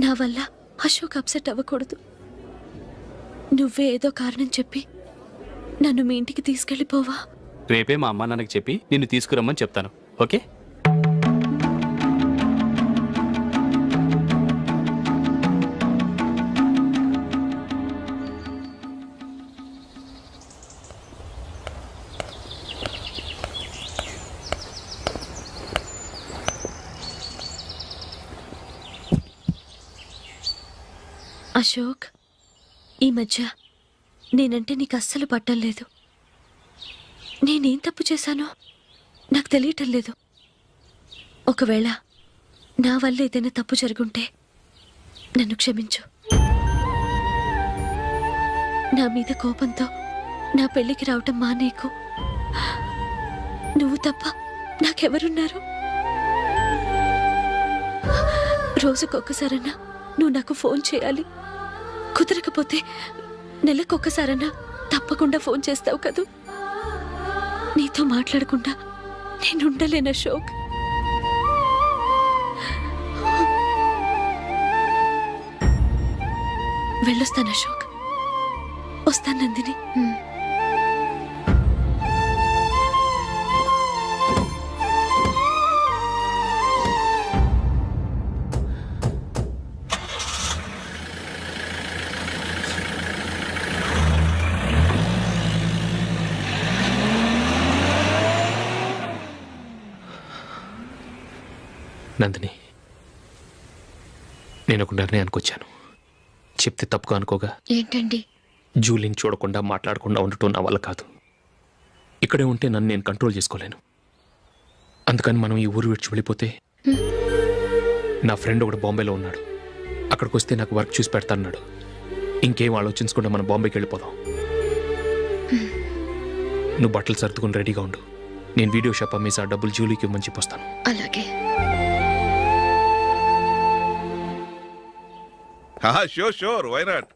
నా వల్ల అశోక్ అప్సెట్ అవ్వకూడదు. నువ్వే ఏదో కారణం చెప్పి నన్ను మీ ఇంటికి తీసుకెళ్ళిపోవా? రేపే మా అమ్మ నాన్నకి చెప్పి నిన్ను తీసుకురమ్మని చెప్తాను, ఓకే? అశోక్, ఈ మధ్య నేనంటే నీకు అస్సలు పట్టలేదు. నేనేం తప్పు చేశానో నాకు తెలియటం లేదు. ఒకవేళ నా వల్ల ఏదైనా తప్పు జరుగుంటే నన్ను క్షమించు. నా మీద కోపంతో నా పెళ్లికి రావటం మానేకు. నువ్వు తప్ప నాకెవరున్నారు? రోజుకొక్కసారన్నా నువ్వు నాకు ఫోన్ చేయాలి. కుదరకపోతే నెలకొక్కసారన్నా తప్పకుండా ఫోన్ చేస్తావు కదూ. నీతో మాట్లాడకుండా నేను ఉండలేను అశోక్. వెళ్ళొస్తాను అశోక్, వస్తాను నందిని. నందిని, నేను ఒక నిర్ణయానికి వచ్చాను. చెప్తే తప్పుగా అనుకోగా. ఏంటండి? జూలీని చూడకుండా మాట్లాడకుండా ఉండటం నా వల్ల కాదు. ఇక్కడే ఉంటే నన్ను నేను కంట్రోల్ చేసుకోలేను. అందుకని మనం ఈ ఊరు విడిచి వెళ్ళిపోతే, నా ఫ్రెండ్ ఒకడు బాంబేలో ఉన్నాడు, అక్కడికి వస్తే నాకు వర్క్ చూసి పెడతాన్నాడు. ఇంకేం ఆలోచించకుండా మనం బాంబేకి వెళ్ళిపోదాం. నువ్వు బట్టలు సర్దుకుని రెడీగా ఉండు. నేను వీడియో షాప్ అమ్మేసి ఆ డబ్బులు జూలీకి ఇవ్వమని చెప్పొస్తాను. అలాగే. Sure why not.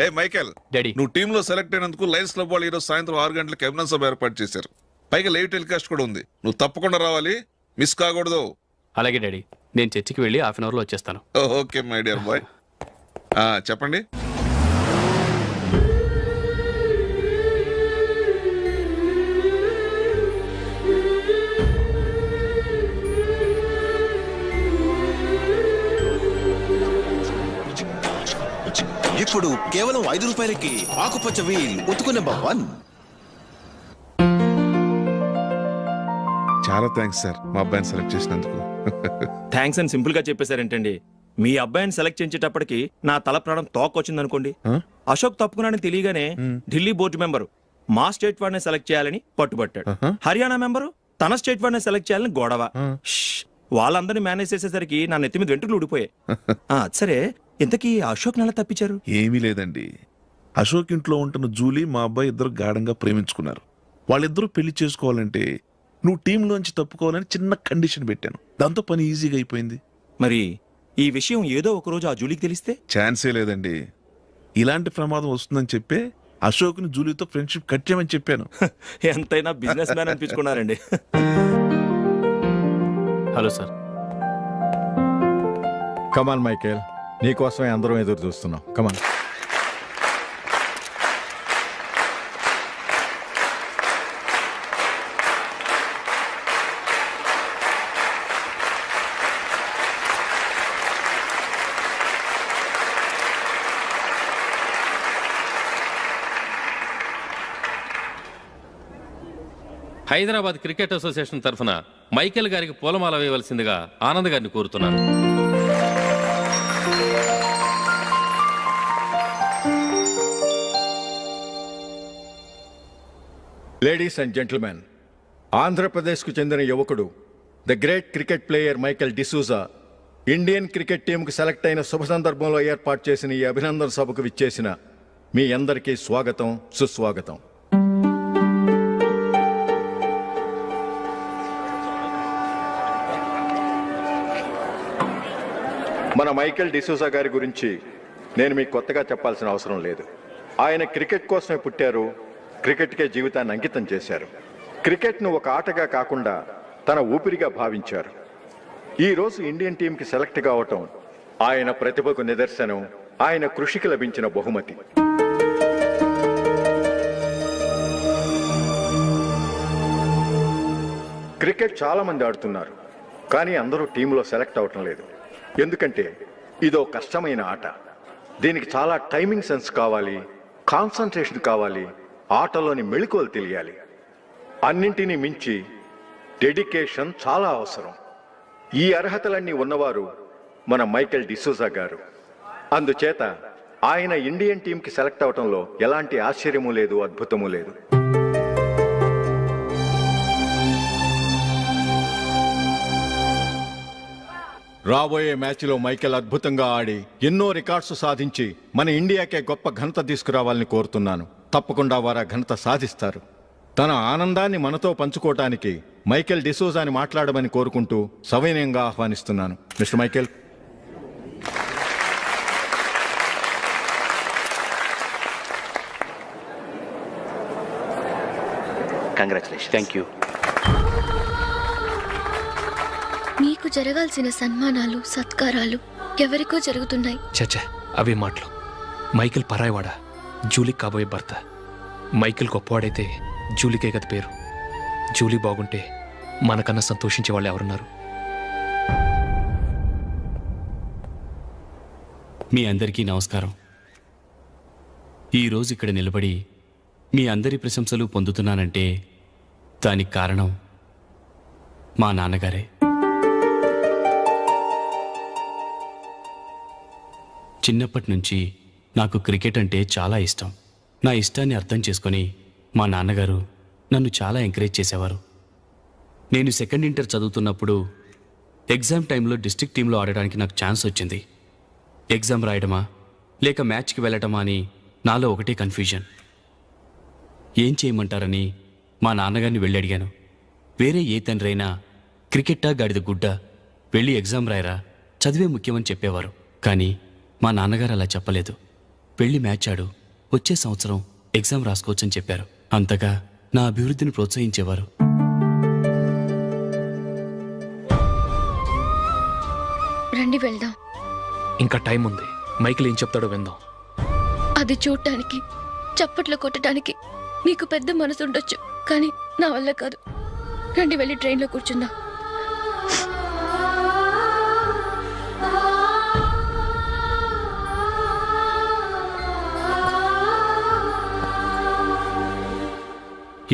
ఏ మైకేల్, డాడీ, నువ్వు టీంలో సెలెక్ట్ అయినందుకు లయన్స్ క్లబ్ వాళ్ళు ఈరోజు సాయంత్రం 6 గంటలకు అభినందన సభ ఏర్పాటు చేశారు. పైగా లైవ్ టెలికాస్ట్ కూడా ఉంది. నువ్వు తప్పకుండా రావాలి, మిస్ కాకూడదు. అలాగే డాడీ, నేను చర్చికి వెళ్ళి హాఫ్ అన్ అవర్లో వచ్చేస్తాను. Okay my dear bye. చెప్పండి. ఇప్పుడు కేవలం 5 రూపాయలకి ఆకుపచ్చ వీల్ ఉతుకు నెంబర్ 1. చాలా థ్యాంక్స్ సార్ మా అబ్బాయిని సెలెక్ట్ చేసినందుకు. థ్యాంక్స్ అని సింపుల్ గా చెప్పేశారేంటండి. మీ అబ్బాయిని సెలెక్ట్ చేసేటప్పటికి నా తల ప్రాణం తోకొచ్చింది అనుకోండి. అశోక్ తప్పుకున్నాడని తెలియగానే ఢిల్లీ బోర్డు మెంబరు మా స్టేట్ వాడిని సెలెక్ట్ చేయాలని పట్టుబట్టాడు. హర్యానా మెంబరు తన స్టేట్ వాడిని సెలెక్ట్ చేయాలని గొడవ. వాళ్ళందరినీ మేనేజ్ చేసేసరికి నా నెత్తి మీద వెంట్రుకలు ఊడిపోయాయి. సరే, ఇంతకీ అశోక్ నెల తప్పించారు? ఏమీ లేదండి. అశోక్ ఇంట్లో ఉంటున్న జూలీ మా అబ్బాయి ఇద్దరు గాఢంగా ప్రేమించుకున్నారు. వాళ్ళిద్దరూ పెళ్లి చేసుకోవాలంటే నువ్వు టీంలోంచి తప్పుకోవాలని చిన్న కండిషన్ పెట్టాను. దాంతో పని ఈజీగా అయిపోయింది. మరి ఈ విషయం ఏదో ఒక రోజు ఆ జూలీకి తెలిస్తే? ఛాన్సే లేదండి. ఇలాంటి ప్రమాదం వస్తుందని చెప్పే అశోక్ని జూలీతో ఫ్రెండ్షిప్ కట్ చేయమని చెప్పాను. ఎంతైనా బిజినెస్ మ్యాన్ అనిపించుకున్నారండి. Hello sir. కమాన్ మైకేల్, నీకోసమే అందరం ఎదురు చూస్తున్నాం. కమాన్. హైదరాబాద్ క్రికెట్ అసోసియేషన్ తరఫున మైకేల్ గారికి పూలమాల వేయవలసిందిగా ఆనంద్ గారిని కోరుతున్నాను. లేడీస్ అండ్ జెంటిల్మెన్, ఆంధ్రప్రదేశ్కు చెందిన యువకుడు the great cricket player Michael D'Souza Indian cricket టీంకు సెలెక్ట్ అయిన శుభ సందర్భంలో ఏర్పాటు చేసిన ఈ అభినందన సభకు విచ్చేసిన మీ అందరికీ స్వాగతం, సుస్వాగతం. మన మైకేల్ డిసూజా గారి గురించి నేను మీకు కొత్తగా చెప్పాల్సిన అవసరం లేదు. ఆయన క్రికెట్ కోసమే పుట్టారు, క్రికెట్కే జీవితాన్ని అంకితం చేశారు. క్రికెట్ను ఒక ఆటగా కాకుండా తన ఊపిరిగా భావించారు. ఈరోజు ఇండియన్ టీంకి సెలెక్ట్ కావటం ఆయన ప్రతిభకు నిదర్శనం, ఆయన కృషికి లభించిన బహుమతి. క్రికెట్ చాలా మంది ఆడుతున్నారు, కానీ అందరూ టీంలో సెలెక్ట్ అవటం లేదు. ఎందుకంటే ఇదో కష్టమైన ఆట. దీనికి చాలా టైమింగ్ సెన్స్ కావాలి, కాన్సన్ట్రేషన్ కావాలి, ఆటలోని మెళకువలు తెలియాలి. అన్నింటినీ మించి డెడికేషన్ చాలా అవసరం. ఈ అర్హతలన్నీ ఉన్నవారు మన మైకేల్ డిసూజా గారు. అందుచేత ఆయన ఇండియన్ టీంకి సెలెక్ట్ అవటంలో ఎలాంటి ఆశ్చర్యమూ లేదు, అద్భుతమూ లేదు. రాబోయే మ్యాచ్లో మైకేల్ అద్భుతంగా ఆడి ఎన్నో రికార్డ్స్ సాధించి మన ఇండియాకే గొప్ప ఘనత తీసుకురావాలని కోరుతున్నాను. తప్పకుండా వారు ఘనత సాధిస్తారు. తన ఆనందాన్ని మనతో పంచుకోవటానికి మైకేల్ డిసూజాని మాట్లాడమని కోరుకుంటూ సవినయంగా ఆహ్వానిస్తున్నాను. Mister Michael. Congratulation. Thank you. మీకు జరగాల్సిన సన్మానాలు, సత్కారాలు ఎవరికో జరుగుతున్నాయి. చచ్చా, అవే మాటలు. మైకేల్ పరాయవాడా, జూలీకి కాబోయే భర్త. మైకేల్ గొప్పవాడైతే జూలీకే కదా పేరు. జూలీ బాగుంటే మనకన్నా సంతోషించే వాళ్ళు ఎవరున్నారు? మీ అందరికీ నమస్కారం. ఈరోజు ఇక్కడ నిలబడి మీ అందరి ప్రశంసలు పొందుతున్నానంటే దానికి కారణం మా నాన్నగారే. చిన్నప్పటి నుంచి నాకు క్రికెట్ అంటే చాలా ఇష్టం. నా ఇష్టాన్ని అర్థం చేసుకొని మా నాన్నగారు నన్ను చాలా ఎంకరేజ్ చేసేవారు. నేను సెకండ్ ఇంటర్ చదువుతున్నప్పుడు ఎగ్జామ్ టైంలో డిస్ట్రిక్ట్ టీంలో ఆడడానికి నాకు ఛాన్స్ వచ్చింది. ఎగ్జామ్ రాయడమా లేక మ్యాచ్కి వెళ్ళటమా అని నాలో ఒకటే కన్ఫ్యూజన్. ఏం చేయమంటారని మా నాన్నగారిని వెళ్ళి అడిగాను. వేరే ఏ తండ్రి అయినా క్రికెట్టా గాడిద గుడ్డ, వెళ్ళి ఎగ్జామ్ రాయరా, చదివే ముఖ్యమని చెప్పేవారు. కానీ మా నాన్నగారు అలా చెప్పలేదు. వెళ్ళి మ్యాచ్ ఆడు, వచ్చే సంవత్సరం ఎగ్జామ్ రాసుకోవచ్చని చెప్పారు. అంతగా నా అభివృద్ధిని ప్రోత్సహించేవారు. రండి వెళ్దాం. ఇంకా టైం ఉంది. మైకిల్ ఏం చెప్తాడో విందాం. అది చూడటానికి, చప్పట్లు కొట్టడానికి మీకు పెద్ద మనసు ఉండొచ్చు, కానీ నా వల్ల కాదు. రండి వెళ్ళి ట్రైన్లో కూర్చుందాం.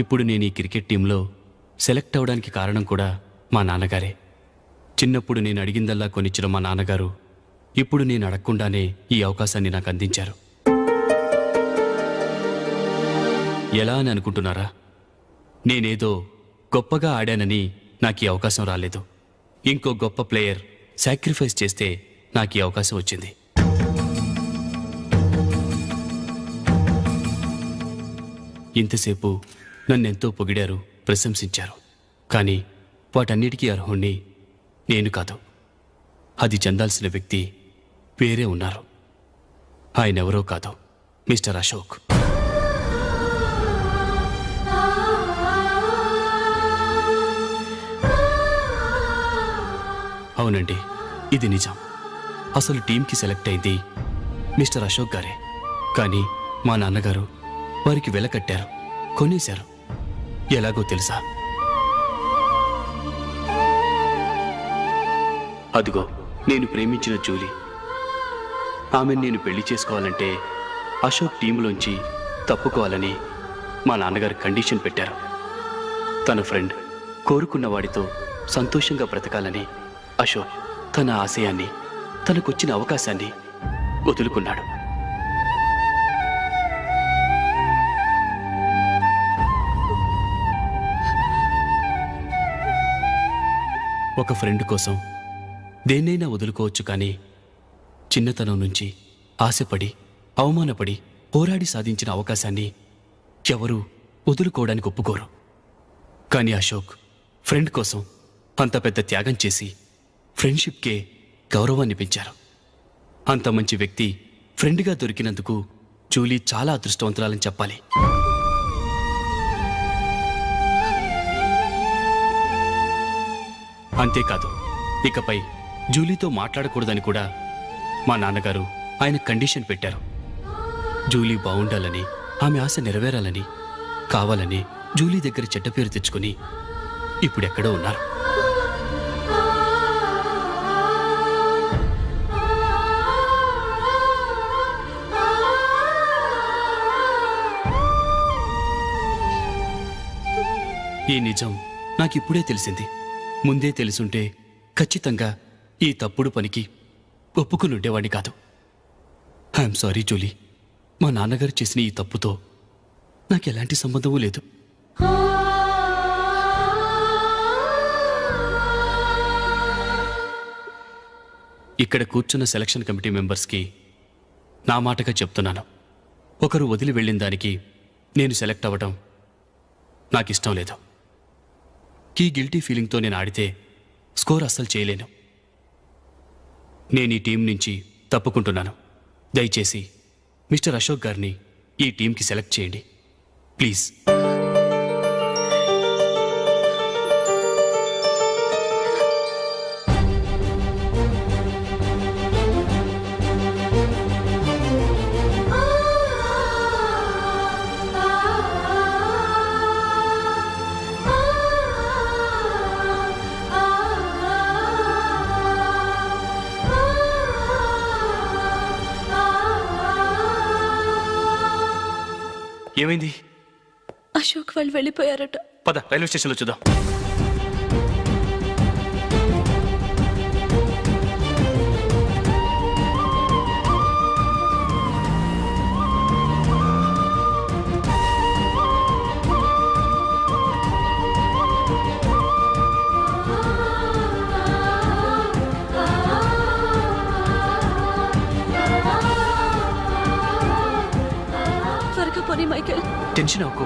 ఇప్పుడు నేను ఈ క్రికెట్ టీంలో సెలెక్ట్ అవ్వడానికి కారణం కూడా మా నాన్నగారే. చిన్నప్పుడు నేను అడిగిందల్లా కొనిచ్చిన మా నాన్నగారు ఇప్పుడు నేను అడగకుండానే ఈ అవకాశాన్ని నాకు అందించారు. ఎలా అని అనుకుంటున్నారా? నేనేదో గొప్పగా ఆడానని నాకు ఈ అవకాశం రాలేదు. ఇంకో గొప్ప ప్లేయర్ సాక్రిఫైస్ చేస్తే నాకు ఈ అవకాశం వచ్చింది. ఇంతసేపు నన్నెంతో పొగిడారు, ప్రశంసించారు. కానీ వాటన్నిటికీ అర్హుణ్ణి నేను కాదు. అది చెందాల్సిన వ్యక్తి వేరే ఉన్నారు. ఆయనెవరో కాదు, మిస్టర్ అశోక్. అవునండి, ఇది నిజం. అసలు టీంకి సెలెక్ట్ అయింది మిస్టర్ అశోక్ గారే. కానీ మా నాన్నగారు వారికి వెల కట్టారు, కొనేశారు. ఎలాగో తెలుసా? అదిగో నేను ప్రేమించిన జూలీ. ఆమెను నేను పెళ్లి చేసుకోవాలంటే అశోక్ టీంలోంచి తప్పుకోవాలని మా నాన్నగారు కండిషన్ పెట్టారు. తన ఫ్రెండ్ కోరుకున్న వాడితో సంతోషంగా బ్రతకాలని అశోక్ తన ఆశయాన్ని, తనకొచ్చిన అవకాశాన్ని వదులుకున్నాడు. ఒక ఫ్రెండ్ కోసం దేన్నైనా వదులుకోవచ్చు, కానీ చిన్నతనం నుంచి ఆశపడి, అవమానపడి, పోరాడి సాధించిన అవకాశాన్ని ఎవరూ వదులుకోవడానికి ఒప్పుకోరు. కానీ అశోక్ ఫ్రెండ్ కోసం అంత పెద్ద త్యాగం చేసి ఫ్రెండ్షిప్కే గౌరవాన్ని పెంచారు. అంత మంచి వ్యక్తి ఫ్రెండ్గా దొరికినందుకు జూలీ చాలా అదృష్టవంతురాలని చెప్పాలి. అంతేకాదు, ఇకపై జూలీతో మాట్లాడకూడదని కూడా మా నాన్నగారు ఆయన కండిషన్ పెట్టారు. జూలీ బాగుండాలని, ఆమె ఆశ నెరవేరాలని, కావాలని జూలీ దగ్గర చెడ్డ పేరు తెచ్చుకుని ఇప్పుడెక్కడో ఉన్నారు. ఈ నిజం నాకిప్పుడే తెలిసింది. ముందే తెలుసుంటే ఖచ్చితంగా ఈ తప్పుడు పనికి ఒప్పుకుని ఉండేవాడిని కాదు. I'm sorry Julie. మా నాన్నగారు చేసిన ఈ తప్పుతో నాకు ఎలాంటి సంబంధమూ లేదు. ఇక్కడ కూర్చున్న సెలక్షన్ కమిటీ మెంబర్స్కి నా మాటగా చెప్తున్నాను. ఒకరు వదిలి వెళ్ళిన దానికి నేను సెలెక్ట్ అవ్వడం నాకు ఇష్టం లేదు. ఈ గిల్టీ ఫీలింగ్తో నేను ఆడితే స్కోర్ అస్సలు చేయలేను. నేను ఈ టీం నుంచి తప్పుకుంటున్నాను. దయచేసి మిస్టర్ అశోక్ గారిని ఈ టీంకి సెలెక్ట్ చేయండి ప్లీజ్. ఏమైంది? అశోక్ వాళ్ళు వెళ్ళిపోయారట. పద రైల్వే స్టేషన్లో చూద్దాం. త్వరగా పోనీ మైకేల్. 10 టెన్షన్ అవ్వకు.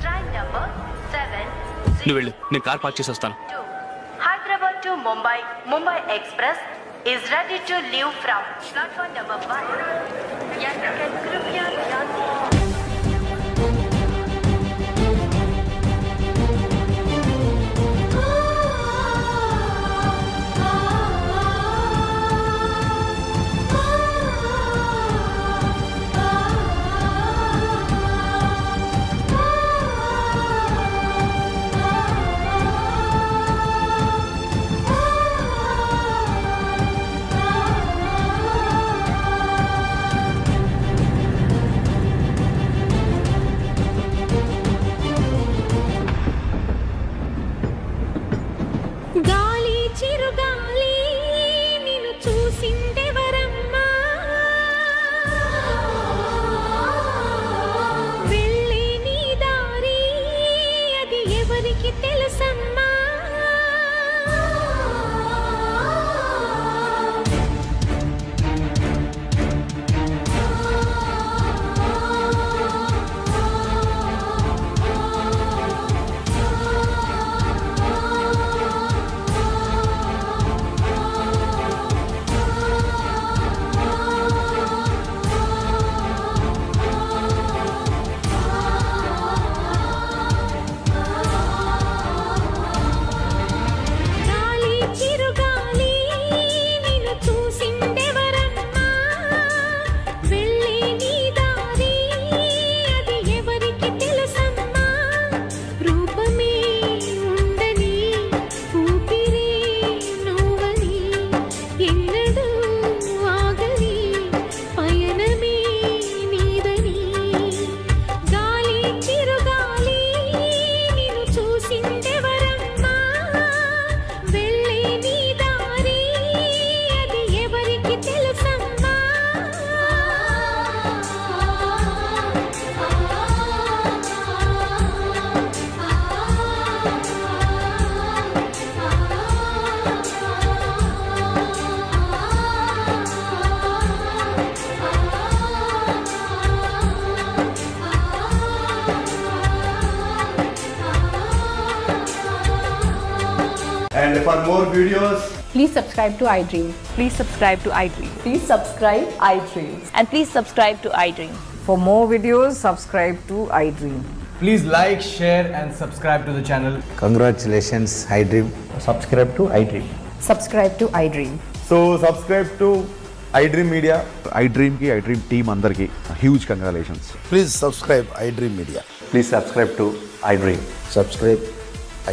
Train number 7 నువ్వు వెళ్ళు, నేను కార్ పార్క్ చేసి వస్తాను. Hyderabad to Mumbai, Mumbai Express is ready to leave from platform number 1. यात्रिगण कृपया ध्यान दें. గాలి చిరుగాలి నిన్ను చూసిందెవరమ్మా, వెళ్ళే నీ దారి అది ఎవరికి తెలుసమ్మా. గాలి చిరుగాలి నిన్ను చూసిందెవరమ్మా, వెళ్ళే నీ దారి అది ఎవరికి తెలుసమ్మా. రూపమే ఉండని ఊపిరే నువ్వని ఎన్నడూ ఆగని పయనమే నీదని. గాలి చిరుగాలి నిన్ను చూసిందెవరమ్మా, వెళ్ళే నీ దారి అది ఎవరికి తెలుసమ్మా. And for more videos, Please subscribe to iDream. Please subscribe to iDream. Please subscribe iDream. And please subscribe to iDream. For more videos, subscribe to iDream. Please like, share and subscribe to the channel. congratulations, iDream. Subscribe to iDream. Subscribe to iDream. So subscribe to iDream Media. iDream ki iDream team andarki huge congratulations. Please subscribe iDream Media. Please subscribe to iDream. Subscribe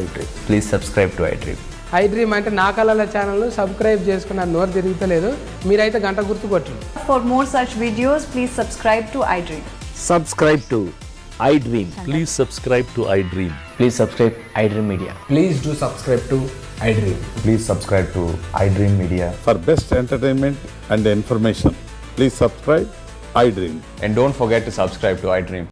iDream. Please subscribe to iDream. iDream అంటే నా కళల channel subscribe చేసుకున్న నోరు తిరుగుతలేదు, మీరైతే గంట గుర్తు కొట్టండి. For more such videos, please subscribe to iDream. Subscribe to iDream. Please subscribe to iDream. Please subscribe iDream Media. Please do subscribe to iDream. Please subscribe to iDream Media. For best entertainment and information, please subscribe iDream. And don't forget to subscribe to iDream.